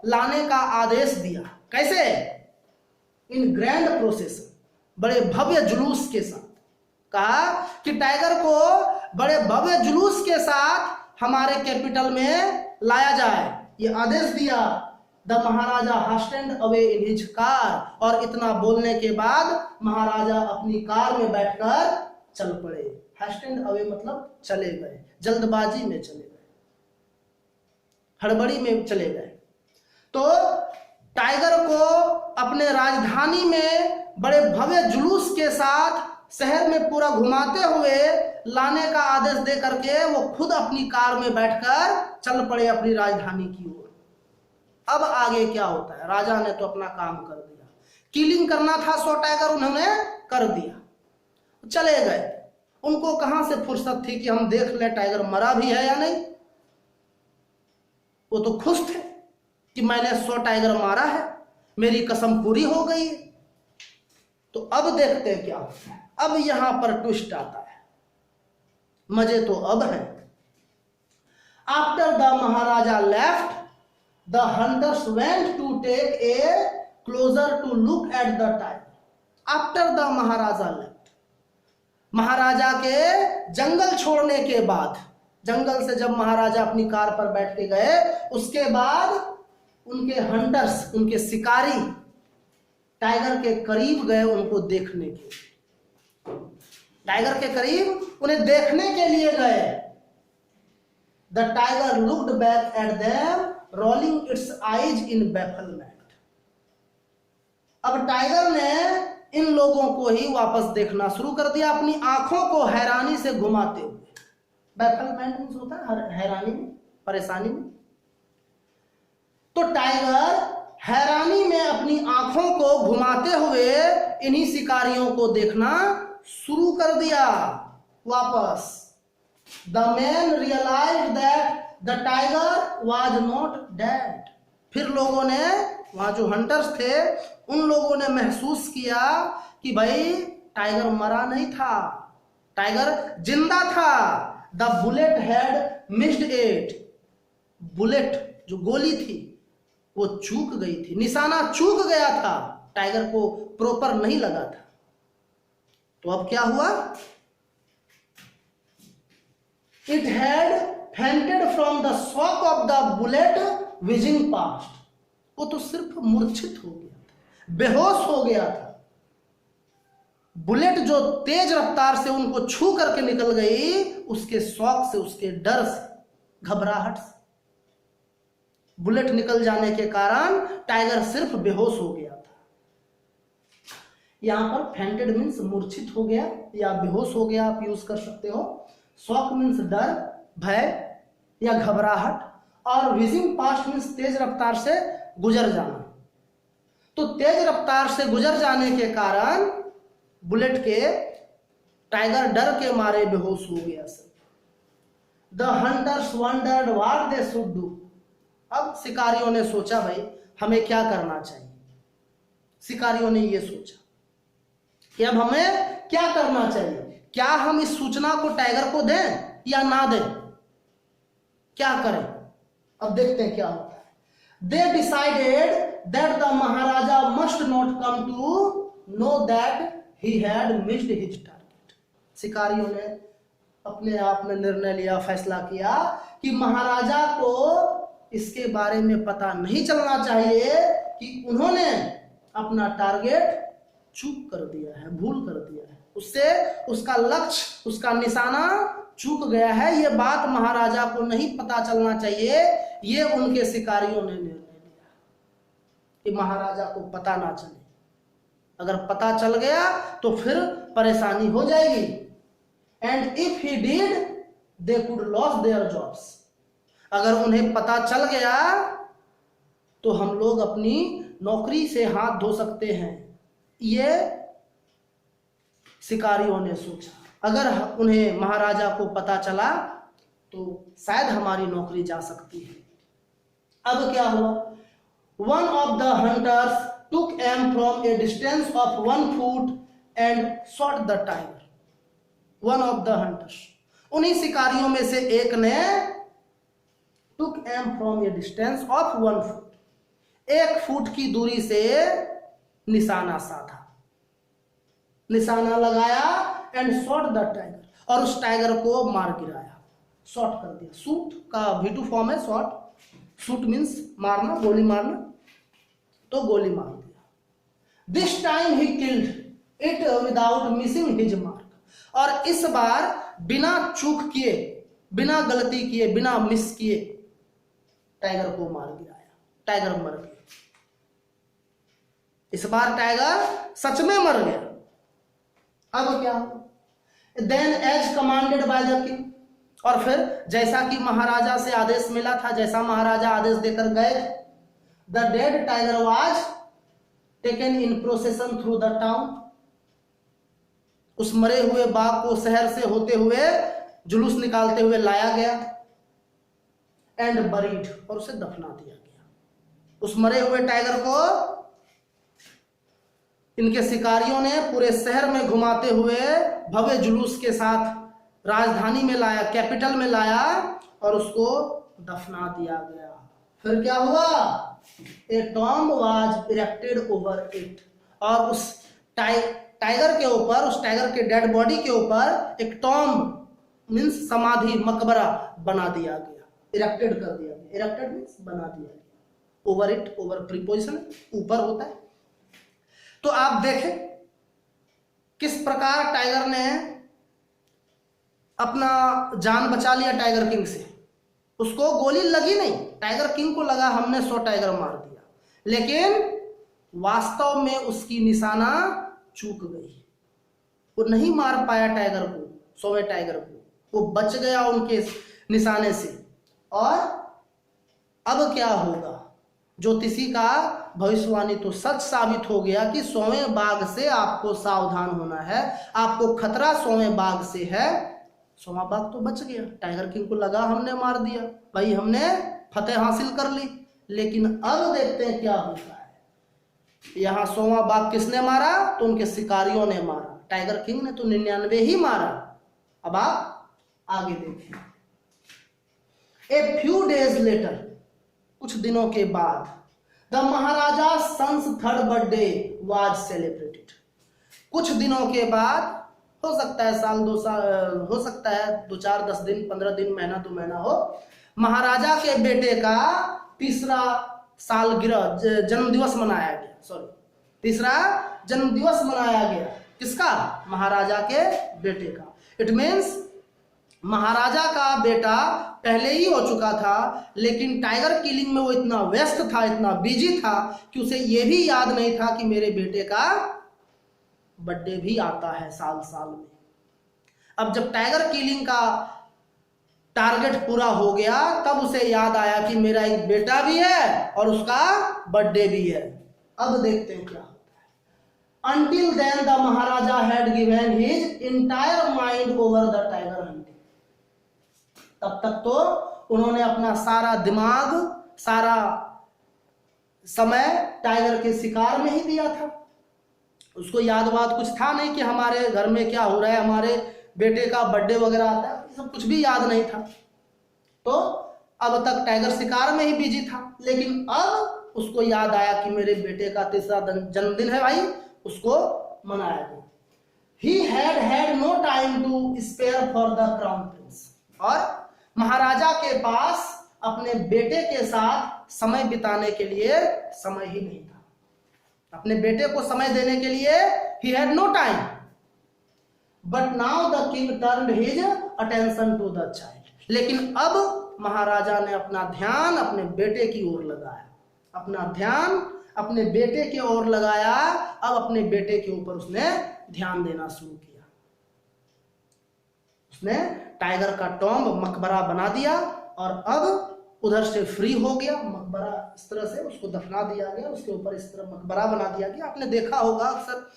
लाने का आदेश दिया। कैसे? इन ग्रैंड प्रोसेशन, बड़े भव्य जुलूस के साथ। कहा कि टाइगर को बड़े भव्य जुलूस के साथ हमारे कैपिटल में लाया जाए, ये आदेश दिया। The Maharaja hastened away in his car. और इतना बोलने के बाद महाराजा अपनी कार में बैठकर चल पड़े। हास्टेंड अवे मतलब चले गए, जल्दबाजी में चले गए, हड़बड़ी में चले गए। तो टाइगर को अपने राजधानी में बड़े भव्य जुलूस के साथ शहर में पूरा घुमाते हुए लाने का आदेश दे करके वो खुद अपनी कार में बैठकर चल पड़े अपनी राजधानी की ओर। अब आगे क्या होता है? राजा ने तो अपना काम कर दिया, किलिंग करना था 100 टाइगर उन्होंने कर दिया, चले गए। उनको कहां से फुर्सत थी कि हम देख लें टाइगर मरा भी है या नहीं। वो तो खुश थे कि मैंने 100 टाइगर मारा है, मेरी कसम पूरी हो गई है। तो अब देखते हैं क्या होता है। अब यहां पर ट्विस्ट आता है, मजे तो अब हैं। After the Maharaja left, the hunters went to take a closer to look at the tiger. After the Maharaja left, Maharaja के जंगल छोड़ने के बाद, जंगल से जब महाराजा अपनी कार पर बैठ के गए, उसके बाद उनके हंटर्स, उनके शिकारी टाइगर के करीब गए उनको देखने के लिए। टाइगर के करीब उन्हें देखने के लिए गए। The tiger looked back at them rolling its eyes in bafflement. अब टाइगर ने इन लोगों को ही वापस देखना शुरू कर दिया, अपनी आंखों को हैरानी से घुमाते हुए। बैफलमेंट मींस होता है हैरानी में, परेशानी में। तो टाइगर हैरानी में अपनी आंखों को घुमाते हुए इन्हीं शिकारियों को देखना शुरू कर दिया वापस। The man realised that the tiger was not dead. फिर लोगों ने, वहां जो हंटर्स थे, उन लोगों ने महसूस किया कि भाई टाइगर मरा नहीं था, टाइगर जिंदा था। The bullet had missed it. Bullet जो गोली थी वो चूक गई थी, निशाना चूक गया था, टाइगर को प्रॉपर नहीं लगा था। तो अब क्या हुआ? It had fainted from the shock of the bullet wheezing past. वो तो सिर्फ मूर्छित हो गया था, बेहोश हो गया था। बुलेट जो तेज रफ्तार से उनको छू करके निकल गई, उसके शौक से, उसके डर से, घबराहट से, बुलेट निकल जाने के कारण टाइगर सिर्फ बेहोश हो गया था। यहां पर फेंटेड मीन्स मूर्छित हो गया या बेहोश हो गया, आप यूज कर सकते हो। शॉक मीन्स डर, भय या घबराहट, और विजिंग पास्ट मीन्स तेज रफ्तार से गुजर जाना। तो तेज रफ्तार से गुजर जाने के कारण बुलेट के टाइगर डर के मारे बेहोश हो गया sir. The hunters wondered what they should do. अब शिकारियों ने सोचा भाई हमें क्या करना चाहिए। शिकारियों ने यह सोचा कि अब हमें क्या करना चाहिए, क्या हम इस सूचना को टाइगर को दें या ना दें, क्या करें। अब देखते हैं क्या होता है। They decided that the Maharaja must not come to know that he had missed his target। शिकारियों ने अपने आप में निर्णय लिया, फैसला किया कि महाराजा को इसके बारे में पता नहीं चलना चाहिए कि उन्होंने अपना टारगेट चूक कर दिया है, भूल कर दिया है, उससे उसका लक्ष्य, उसका निशाना चूक गया है। यह बात महाराजा को नहीं पता चलना चाहिए। ये उनके शिकारियों ने निर्णय लिया कि महाराजा को पता ना चले। अगर पता चल गया तो फिर परेशानी हो जाएगी। And if he did they could loss their jobs. अगर उन्हें पता चल गया तो हम लोग अपनी नौकरी से हाथ धो सकते हैं, ये शिकारियों ने सोचा। अगर उन्हें महाराजा को पता चला तो शायद हमारी नौकरी जा सकती है। अब क्या हुआ? One of the hunters took aim from a distance of 1 foot and shot the tiger। One of the hunters, उन्हीं शिकारियों में से एक ने took aim from a distance of 1 foot, 1 foot की दूरी से निशाना साधा, निशाना लगाया and shot the tiger, और उस टाइगर को मार गिराया, शॉट कर दिया। शूट का V2 फॉर्म है शॉट। शूट मीन्स मारना, गोली मारना, तो गोली मार दिया। This time he killed it without missing his mark. और इस बार बिना चूक किए, बिना गलती किए, बिना मिस किए टाइगर को मार गिराया। टाइगर मर गया। इस बार टाइगर सच में मर गया। अब क्या? Then as commanded by the king, और फिर जैसा कि महाराजा से आदेश मिला था, जैसा महाराजा आदेश देकर गए, the dead tiger was taken in procession through the town. उस मरे हुए बाघ को शहर से होते हुए, जुलूस निकालते हुए लाया गया। एंड बरीड, और उसे दफना दिया गया। उस मरे हुए टाइगर को इनके शिकारियों ने पूरे शहर में घुमाते हुए भव्य जुलूस के साथ राजधानी में लाया, कैपिटल में लाया, और उसको दफना दिया गया। फिर क्या हुआ? A tomb was erected over it, और उस टाइगर के ऊपर, उस टाइगर के डेड बॉडी के ऊपर एक टॉम्ब मीन्स समाधि, मकबरा बना दिया गया, इरेक्टेड कर दिया गया। इरेक्टेड मीन्स बना दिया गया। ओवर इट, ओवर प्रीपोजिशन, ऊपर होता है। तो आप देखें किस प्रकार टाइगर ने अपना जान बचा लिया टाइगर किंग से। उसको गोली लगी नहीं, टाइगर किंग को लगा हमने 100 टाइगर मार दिया, लेकिन वास्तव में उसकी निशाना चूक गई। वो नहीं मार पाया टाइगर को, 100वें टाइगर को, वो बच गया उनके निशाने से। और अब क्या होगा? ज्योतिषी का भविष्यवाणी तो सच साबित हो गया कि 100वें बाघ से आपको सावधान होना है, आपको खतरा 100वें बाघ से है। 100वां बाघ तो बच गया, टाइगर किंग को लगा हमने मार दिया, भाई हमने फतेह हासिल कर ली। लेकिन अब देखते हैं क्या होता है। यहां 100वां बाघ किसने मारा? तो उनके शिकारियों ने मारा। टाइगर किंग ने तो 99 ही मारा। अब आप आगे देखें। ए फ्यू डेज लेटर, कुछ दिनों के बाद, the Maharaja son's 3rd birthday was celebrated. कुछ दिनों के बाद, हो सकता है साल 2 साल, हो सकता है 2 4 10 दिन 15 दिन, महीना 2 महीना हो, महाराजा के बेटे का 3रा सालगिरह, जन्मदिवस मनाया गया। तीसरा जन्मदिवस मनाया गया। किसका? महाराजा के बेटे का। इट मीन्स महाराजा का बेटा पहले ही हो चुका था, लेकिन टाइगर किलिंग में वो इतना व्यस्त था, इतना बिजी था कि उसे ये भी याद नहीं था कि मेरे बेटे का बर्थडे भी आता है साल साल में। अब जब टाइगर किलिंग का टारगेट पूरा हो गया तब उसे याद आया कि मेरा एक बेटा भी है और उसका बर्थडे भी है। अब देखते हैं क्या होता है। Until then the Maharaja had given his entire mind over the tiger hunting. तब तक तो उन्होंने अपना सारा दिमाग, सारा समय टाइगर के शिकार में ही दिया था। उसको याद वाद कुछ था नहीं कि हमारे घर में क्या हो रहा है, हमारे बेटे का बर्थडे वगैरह आता है, सब कुछ भी याद नहीं था। तो अब तक टाइगर शिकार में ही बिजी था, लेकिन अब उसको याद आया कि मेरे बेटे का 3रा जन्मदिन है भाई, उसको मनाया गया। He had no time to spare for the crown prince. और महाराजा के पास अपने बेटे के साथ समय बिताने के लिए समय ही नहीं था। अपने बेटे को समय देने के लिए he had no time. But now the king turned his attention to the child. लेकिन अब महाराजा ने अपना ध्यान अपने बेटे की ओर लगाया, अपना ध्यान अपने बेटे की ओर लगाया। अब अपने बेटे के ऊपर उसने ध्यान देना शुरू किया। उसने टाइगर का टॉम्ब मकबरा बना दिया और अब उधर से फ्री हो गया। मकबरा इस तरह से उसको दफना दिया गया, उसके ऊपर इस तरह मकबरा बना दिया गया। आपने देखा होगा अक्सर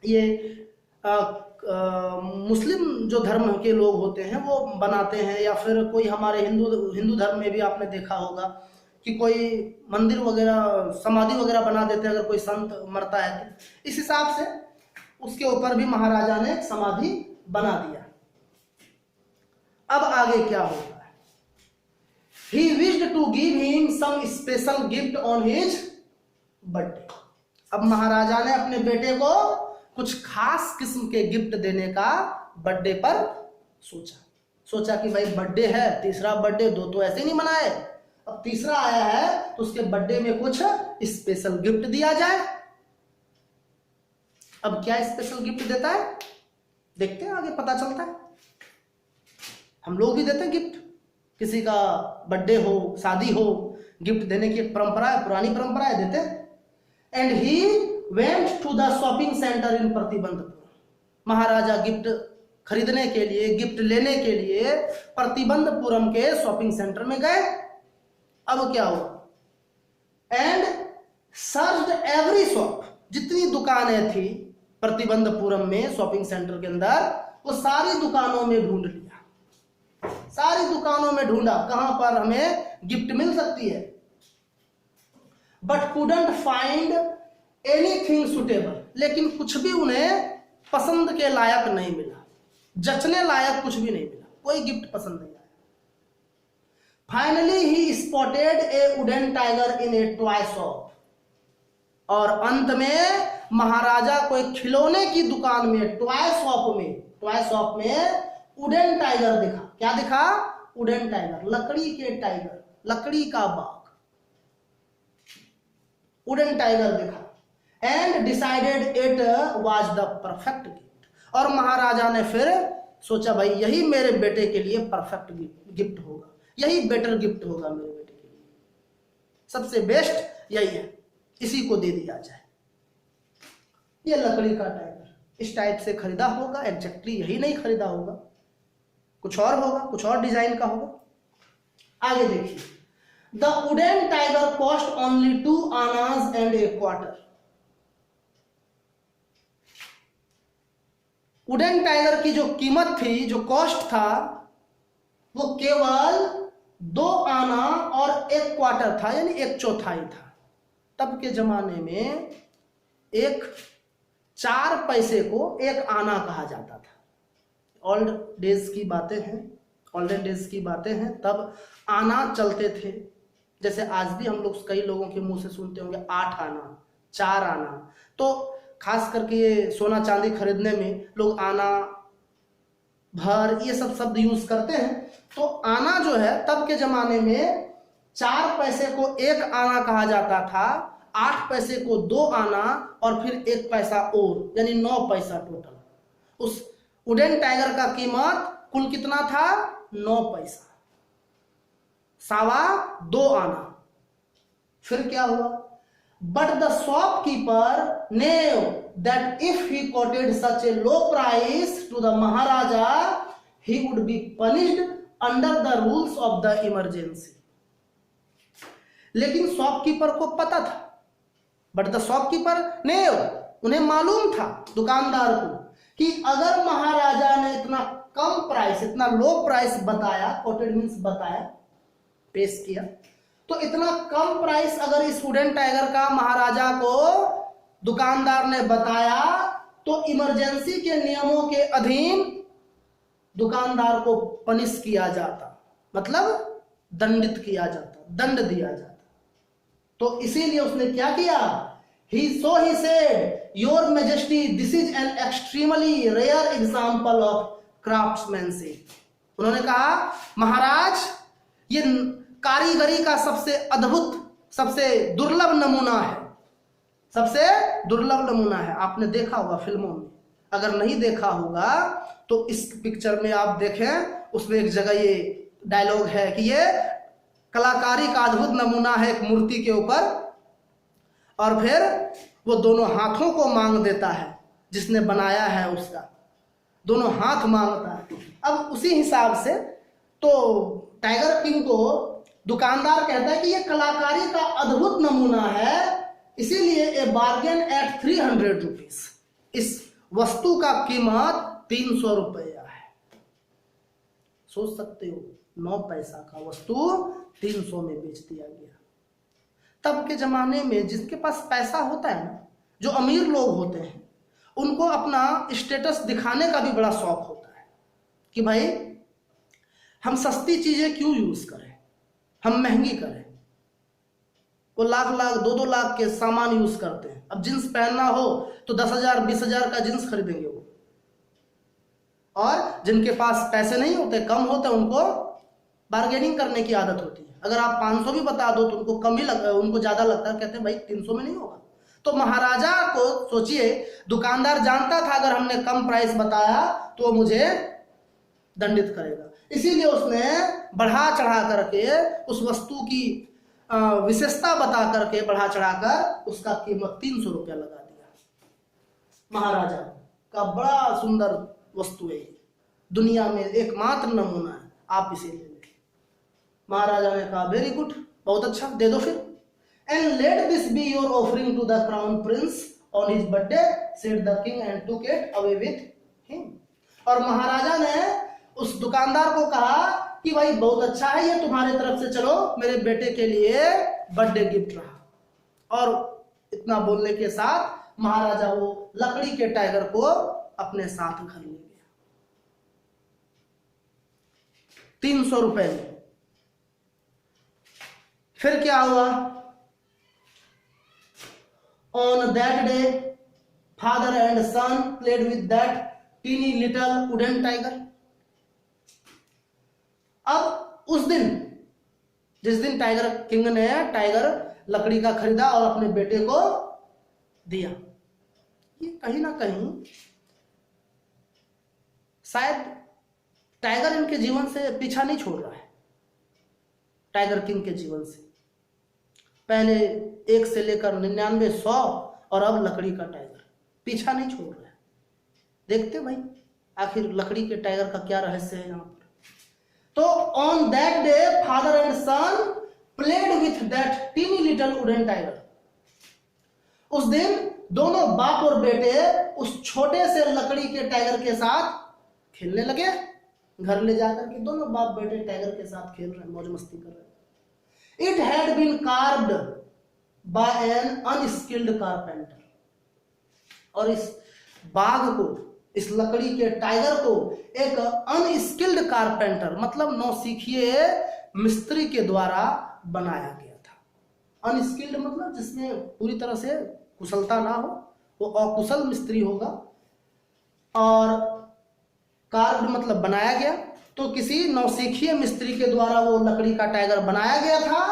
ये मुस्लिम जो धर्म के लोग होते हैं वो बनाते हैं, या फिर कोई हमारे हिंदू धर्म में भी आपने देखा होगा कि कोई मंदिर वगैरह समाधि वगैरह बना देते हैं अगर कोई संत मरता है तो। इस हिसाब से उसके ऊपर भी महाराजा ने समाधि बना दिया। अब आगे क्या होता है? He wished to give him some special gift on his birthday. अब महाराजा ने अपने बेटे को कुछ खास किस्म के गिफ्ट देने का बर्थडे पर सोचा कि भाई बर्थडे है, 3रा बर्थडे, 2 तो ऐसे नहीं मनाए, अब 3रा आया है तो उसके बर्थडे में कुछ स्पेशल गिफ्ट दिया जाए। अब क्या स्पेशल गिफ्ट देता है देखते हैं, आगे पता चलता है। हम लोग भी देते हैं गिफ्ट, किसी का बर्थडे हो, शादी हो, गिफ्ट देने की एक परंपरा है, पुरानी परंपरा है, देते हैं। And he went to the shopping centre in Pratibandhpur. Maharaja gift खरीदने के लिए, गिफ्ट लेने के लिए प्रतिबंधपुरम के शॉपिंग सेंटर में गए। अब क्या हुआ? एंड सर्च्ड एवरी शॉप, जितनी दुकानें थी प्रतिबंधपुरम में शॉपिंग सेंटर के अंदर, वो सारी दुकानों में ढूंढ लिया, सारी दुकानों में ढूंढा कहां पर हमें गिफ्ट मिल सकती है। But couldn't find anything suitable, लेकिन कुछ भी उन्हें पसंद के लायक नहीं मिला, जचने लायक कुछ भी नहीं मिला, कोई गिफ्ट पसंद नहीं आया। Finally he spotted A wooden tiger in A toy shop, और अंत में महाराजा को एक खिलौने की दुकान में, टॉय शॉप में वुडन टाइगर दिखा। क्या दिखा? वुडन टाइगर, लकड़ी के टाइगर, लकड़ी का बाघ, वुडन टाइगर दिखा। And decided it was the perfect gift, और महाराजा ने फिर सोचा भाई यही मेरे बेटे के लिए परफेक्ट गिफ्ट होगा, यही बेटर गिफ्ट होगा मेरे बेटे के लिए, सबसे बेस्ट यही है, इसी को दे दिया जाए। ये लकड़ी का टाइगर इस टाइप से खरीदा होगा, एग्जैक्टली यही नहीं खरीदा होगा, कुछ और होगा, कुछ और डिजाइन का होगा। आगे देखिए, the wooden tiger cost only 2 आनाज and A quarter. Wooden tiger की जो कीमत थी, जो कॉस्ट था, वो केवल 2 आना और 1 क्वार्टर था, यानी 1/4 था। तब के जमाने में 4 पैसे को 1 आना कहा जाता था। ओल्डन डेज की बातें हैं, तब आना चलते थे। जैसे आज भी हम लोग कई लोगों के मुंह से सुनते होंगे 8 आना, 4 आना। तो खास करके ये सोना चांदी खरीदने में लोग आना, भर, ये सब शब्द यूज करते हैं। तो आना जो है तब के जमाने में 4 पैसे को 1 आना कहा जाता था। 8 पैसे को 2 आना और फिर 1 पैसा और, यानी 9 पैसा टोटल। उस वुडन टाइगर का कीमत कुल कितना था? 9 पैसा, 2.25 आना। फिर क्या हुआ? But the shopkeeper knew that if he quoted such a low price to the Maharaja, he would be punished under the rules of the emergency. लेकिन शॉपकीपर को पता था, बट द शॉपकीपर knew, उन्हें मालूम था दुकानदार को कि अगर महाराजा ने इतना कम प्राइस, इतना लो प्राइस बताया, कोटेड मीन्स बताया, पेश किया, तो इतना कम प्राइस अगर इस वुडन टाइगर का महाराजा को दुकानदार ने बताया तो इमरजेंसी के नियमों के अधीन दुकानदार को पनिश किया जाता, मतलब दंडित किया जाता, दंड दिया जाता। तो इसीलिए उसने क्या किया? he said, your majesty, this is an extremely rare example of craftsmanship. उन्होंने कहा, महाराज, ये कारीगरी का सबसे अद्भुत, सबसे दुर्लभ नमूना है, सबसे दुर्लभ नमूना है। आपने देखा होगा फिल्मों में, अगर नहीं देखा होगा तो इस पिक्चर में आप देखें, उसमें एक जगह ये डायलॉग है कि ये कलाकारी का अद्भुत नमूना है एक मूर्ति के ऊपर, और फिर वो दोनों हाथों को मांग देता है, जिसने बनाया है उसका दोनों हाथ मांगता है। अब उसी हिसाब से तो टाइगर किंग को दुकानदार कहता है कि ये कलाकारी का अद्भुत नमूना है, इसीलिए ए बार्गेन एट 300 रुपीज, इस वस्तु का कीमत 300 रुपया है। सोच सकते हो, 9 पैसा का वस्तु 300 में बेच दिया गया। तब के जमाने में जिसके पास पैसा होता है ना, जो अमीर लोग होते हैं, उनको अपना स्टेटस दिखाने का भी बड़ा शौक होता है कि भाई हम सस्ती चीजें क्यों यूज करें, हम महंगी करें। वो लाख 2-2 लाख के सामान यूज करते हैं। अब जींस पहनना हो तो 10,000 20,000 का जींस खरीदेंगे वो, और जिनके पास पैसे नहीं होते, कम होते, उनको बार्गेनिंग करने की आदत होती है। अगर आप 500 भी बता दो तो उनको कम ही उनको ज्यादा लगता है, कहते हैं भाई 300 में नहीं होगा। तो महाराजा को सोचिए, दुकानदार जानता था अगर हमने कम प्राइस बताया तो मुझे दंडित करेगा, इसीलिए उसने बढ़ा चढ़ा करके उस वस्तु की विशेषता बता करके, बढ़ा चढ़ाकर उसका कीमत 300 रुपया लगा दिया। महाराजा का बड़ा सुंदर वस्तु है, दुनिया में एकमात्र नमूना है, आप इसे ले लें। महाराजा ने कहा वेरी गुड, बहुत अच्छा, दे दो फिर। And let this be your offering to the crown prince on his birthday, said the king and took it away with him. और महाराजा ने उस दुकानदार को कहा कि भाई बहुत अच्छा है, ये तुम्हारे तरफ से, चलो मेरे बेटे के लिए बर्थडे गिफ्ट रहा। और इतना बोलने के साथ महाराजा वो लकड़ी के टाइगर को अपने साथ घर ले गया 300 रुपए में। फिर क्या हुआ? On that day father and son played with that tiny little wooden tiger. अब उस दिन, जिस दिन टाइगर किंग ने टाइगर लकड़ी का खरीदा और अपने बेटे को दिया, ये कहीं ना कहीं शायद टाइगर इनके जीवन से पीछा नहीं छोड़ रहा है। टाइगर किंग के जीवन से पहले 1 से लेकर 99, 100 और अब लकड़ी का टाइगर पीछा नहीं छोड़ रहा है। देखते भाई आखिर लकड़ी के टाइगर का क्या रहस्य है यहाँ पर। तो on that day father and son played with that tiny little wooden tiger. उस दिन दोनों बाप और बेटे उस छोटे से लकड़ी के टाइगर के साथ खेलने लगे। घर ले जाकर के दोनों बाप बेटे टाइगर के साथ खेल रहे हैं, मौज मस्ती कर रहे हैं। It had been carved by an unskilled carpenter. और इस बाघ को, इस लकड़ी के टाइगर को एक अनस्किल्ड कारपेंटर, मतलब नौसिखिए मिस्त्री के द्वारा बनाया गया था। अनस्किल्ड मतलब जिसमें पूरी तरह से कुशलता ना हो, वो अकुशल मिस्त्री होगा। और कार्व्ड मतलब बनाया गया, तो किसी नौसिखिए मिस्त्री के द्वारा वो लकड़ी का टाइगर बनाया गया था।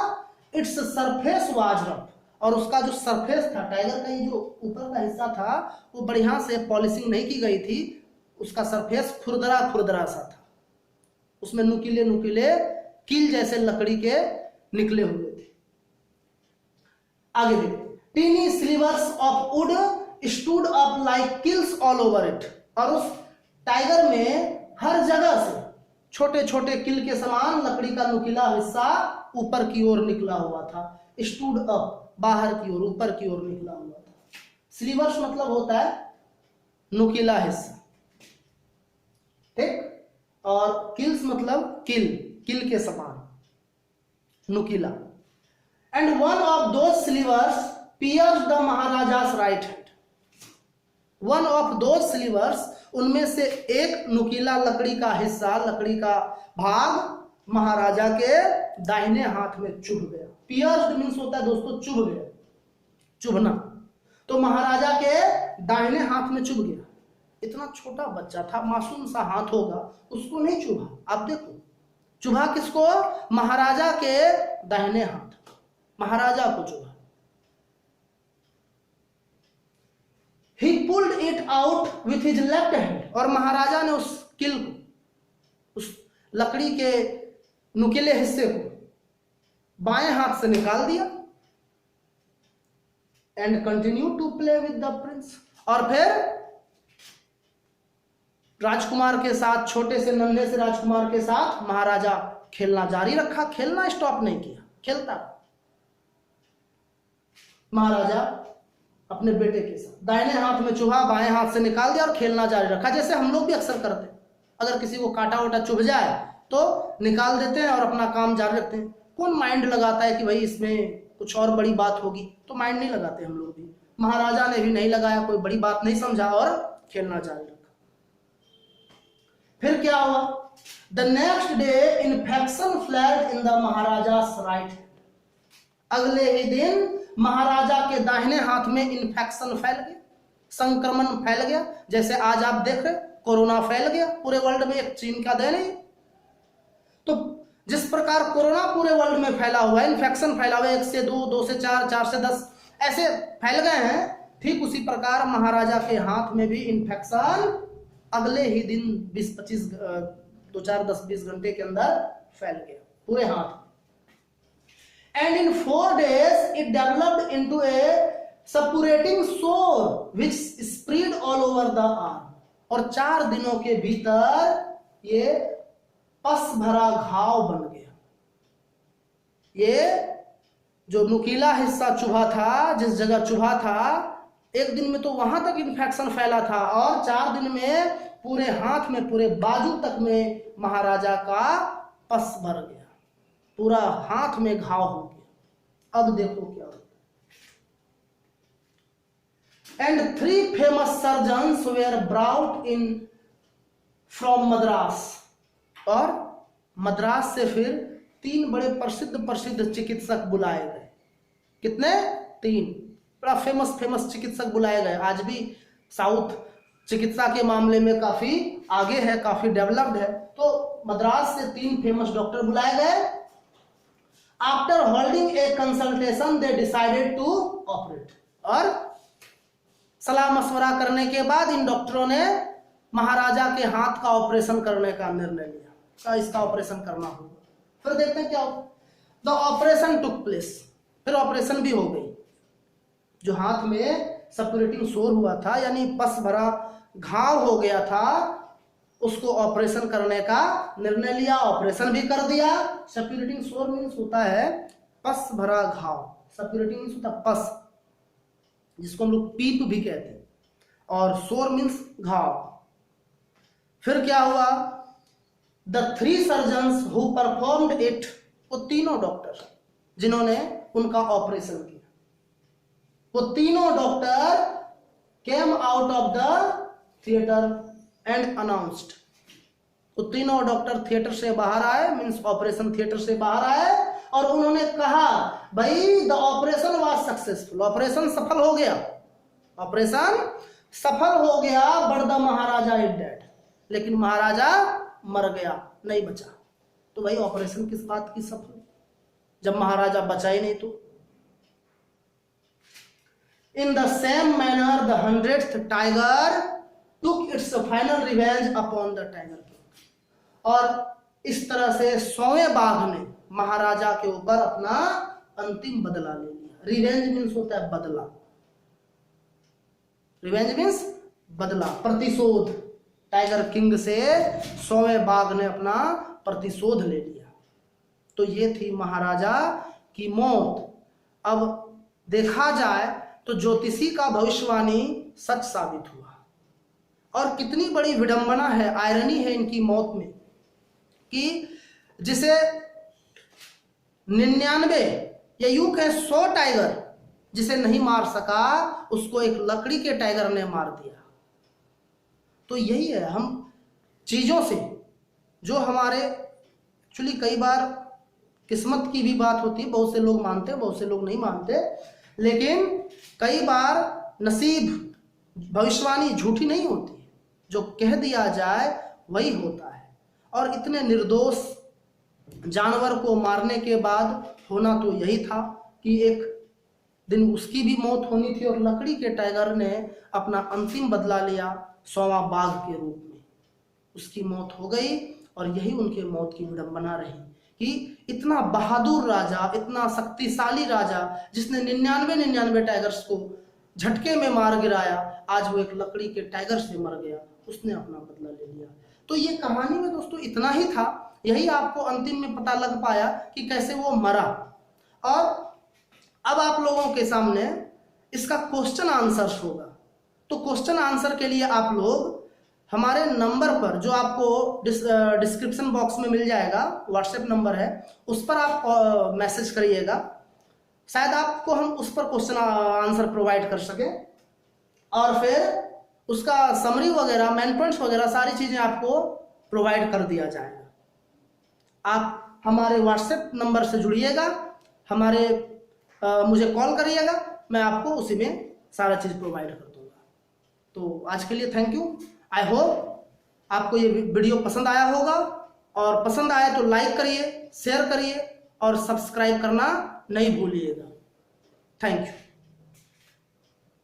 इट्स सरफेस वाज रफ, और उसका जो सरफेस था, टाइगर का ये जो ऊपर का हिस्सा था वो बढ़िया से पॉलिशिंग नहीं की गई थी, उसका सरफेस खुरदरा खुरदरा सा था, उसमें नुकीले नुकीले कील जैसे लकड़ी के निकले हुए थे। आगे देखते, tiny slivers of wood stood up like quills all over it, और उस टाइगर में हर जगह से छोटे छोटे किल के समान लकड़ी का नुकीला हिस्सा ऊपर की ओर निकला हुआ था। स्टूड अप बाहर की ओर, ऊपर की ओर निकला हुआ था। स्लीवर्स मतलब होता है नुकीला हिस्सा, ठीक, और किल्स मतलब किल के समान नुकीला। And one of those slivers pierced the Maharaja's right hand, one of those slivers, उनमें से एक नुकीला लकड़ी का हिस्सा, लकड़ी का भाग महाराजा के दाहिने हाथ में चुभ गया। पियर्स्ड मीन्स होता है दोस्तों चुभ गया, चुभना। तो महाराजा के दाहिने हाथ में चुभ गया। इतना छोटा बच्चा था, मासूम सा हाथ होगा, उसको नहीं चुभा। आप देखो चुभा किसको? महाराजा के दाहिने हाथ, महाराजा को चुभा। He pulled it out with his left hand, और महाराजा ने उस किल को, उस लकड़ी के नुकीले हिस्से को बाएं हाथ से निकाल दिया। And continue to play with the prince, और फिर राजकुमार के साथ, छोटे से नन्हे से राजकुमार के साथ महाराजा खेलना जारी रखा, खेलना स्टॉप नहीं किया, खेलता महाराजा अपने बेटे के साथ। दाहिने हाथ में चुहा, बाएं हाथ से निकाल दिया और खेलना जारी रखा, जैसे हम लोग भी अक्सर करते हैं। अगर किसी को काटा वोटा चुभ जाए तो निकाल देते हैं और अपना काम जारी रखते हैं। कौन माइंड लगाता है कि भाई इसमें कुछ और बड़ी बात होगी, तो माइंड नहीं लगाते हम लोग भी। महाराजा ने भी नहीं लगाया, कोई बड़ी बात नहीं समझा और खेलना जारी रखा। फिर क्या हुआ? The next day infection flared in the Maharaja's right hand, अगले ही दिन महाराजा के दाहिने हाथ में इन्फेक्शन फैल गया, संक्रमण फैल गया। जैसे आज आप देख रहे कोरोना फैल गया पूरे वर्ल्ड में, एक चीन का देन है। तो जिस प्रकार कोरोना पूरे वर्ल्ड में फैला हुआ है, इन्फेक्शन फैला हुआ है, 1 से 2, 2 से 4, 4 से 10 ऐसे फैल गए हैं, ठीक उसी प्रकार महाराजा के हाथ में भी इन्फेक्शन अगले ही दिन 20-25 2-4-10-20 घंटे के अंदर फैल गया पूरे हाथ। And in 4 days it developed into a suppurating sore which spread all over the arm, और 4 दिनों के भीतर ये पस भरा घाव बन गया। ये जो नुकीला हिस्सा चुभा था, जिस जगह चुभा था, एक दिन में तो वहां तक इन्फेक्शन फैला था, और 4 दिन में पूरे हाथ में, पूरे बाजू तक में महाराजा का पस भर गया, पूरा हाथ में घाव हो गया। अब देखो क्या होता है। And 3 famous surgeons were brought in from Madras, और मद्रास से फिर 3 बड़े प्रसिद्ध चिकित्सक बुलाए गए। कितने? 3 बड़ा फेमस चिकित्सक बुलाए गए। आज भी साउथ चिकित्सा के मामले में काफी आगे है, काफी डेवलप्ड है। तो मद्रास से 3 फेमस डॉक्टर बुलाए गए। After holding a consultation they decided to operate, और सलाह मशवरा करने के बाद इन डॉक्टरों ने महाराजा के हाथ का ऑपरेशन करने का निर्णय लिया, तो इसका ऑपरेशन करना होगा। फिर देखते हैं क्या होगा। द ऑपरेशन टुक प्लेस, फिर ऑपरेशन भी हो गई। जो हाथ में सपुरेटिंग सोर हुआ था, यानी पस भरा घाव हो गया था, उसको ऑपरेशन करने का निर्णय लिया, ऑपरेशन भी कर दिया। सपुरेटिंग सोर मीन्स होता है पस भरा घाव, सपुरेटिंग मीन्स होता है पस, जिसको हम लोग पीप भी कहते हैं, और सोर मीन्स घाव। फिर क्या हुआ? The 3 surgeons who performed it, वो तीनों डॉक्टर जिन्होंने उनका ऑपरेशन किया, वो तीनों doctor came out of the theatre and announced, तो तीनों डॉक्टर थिएटर से बाहर आए, मीन्स ऑपरेशन थिएटर से बाहर आए, और उन्होंने कहा भाई the operation was successful, operation सफल हो गया, ऑपरेशन सफल हो गया, but the Maharaja is dead, लेकिन महाराजा मर गया, नहीं बचा। तो भाई ऑपरेशन किस बात की सफल, जब महाराजा बचा ही नहीं? तो In the same manner, the 100th tiger took its final revenge upon the tiger king. और इस तरह से 100वें बाघ ने महाराजा के ऊपर अपना अंतिम बदला ले लिया। रिवेंज मीन्स होता है बदला, रिवेंज मीन्स बदला, प्रतिशोध। टाइगर किंग से 100वें बाघ ने अपना प्रतिशोध ले लिया। तो ये थी महाराजा की मौत। अब देखा जाए तो ज्योतिषी का भविष्यवाणी सच साबित हुआ। और कितनी बड़ी विडंबना है, आयरनी है इनकी मौत में कि जिसे 99 या यूं कहें 100 टाइगर जिसे नहीं मार सका, उसको एक लकड़ी के टाइगर ने मार दिया। तो यही है, हम चीजों से जो हमारे एक्चुअली कई बार किस्मत की भी बात होती है, बहुत से लोग मानते हैं, बहुत से लोग नहीं मानते, लेकिन कई बार नसीब, भविष्यवाणी झूठी नहीं होती, जो कह दिया जाए वही होता है। और इतने निर्दोष जानवर को मारने के बाद होना तो यही था कि एक दिन उसकी भी मौत होनी थी, और लकड़ी के टाइगर ने अपना अंतिम बदला लिया 100वां बाघ के रूप में। उसकी मौत हो गई और यही उनके मौत की विडंबना रही कि इतना बहादुर राजा, इतना शक्तिशाली राजा जिसने 99 टाइगर्स को झटके में मार गिराया, आज वो एक लकड़ी के टाइगर से मर गया, उसने अपना बदला ले लिया। तो ये कहानी में दोस्तों इतना ही था। यही आपको अंतिम में पता लग पाया कि कैसे वो मरा। और अब आप लोगों के सामने इसका क्वेश्चन आंसर होगा। तो क्वेश्चन आंसर के लिए आप लोग हमारे नंबर पर, जो आपको डिस्क्रिप्शन बॉक्स में मिल जाएगा, व्हाट्सएप नंबर है, उस पर आप मैसेज करिएगा। शायद आपको हम उस पर क्वेश्चन आंसर प्रोवाइड कर सके, और फिर उसका समरी वगैरह, मेन पॉइंट्स वगैरह सारी चीजें आपको प्रोवाइड कर दिया जाएगा। आप हमारे व्हाट्सएप नंबर से जुड़िएगा, मुझे कॉल करिएगा, मैं आपको उसी में सारा चीज प्रोवाइड कर दूंगा। तो आज के लिए थैंक यू। आई होप आपको ये वीडियो पसंद आया होगा, और पसंद आए तो लाइक करिए, शेयर करिए और सब्सक्राइब करना नहीं भूलिएगा। Thank you.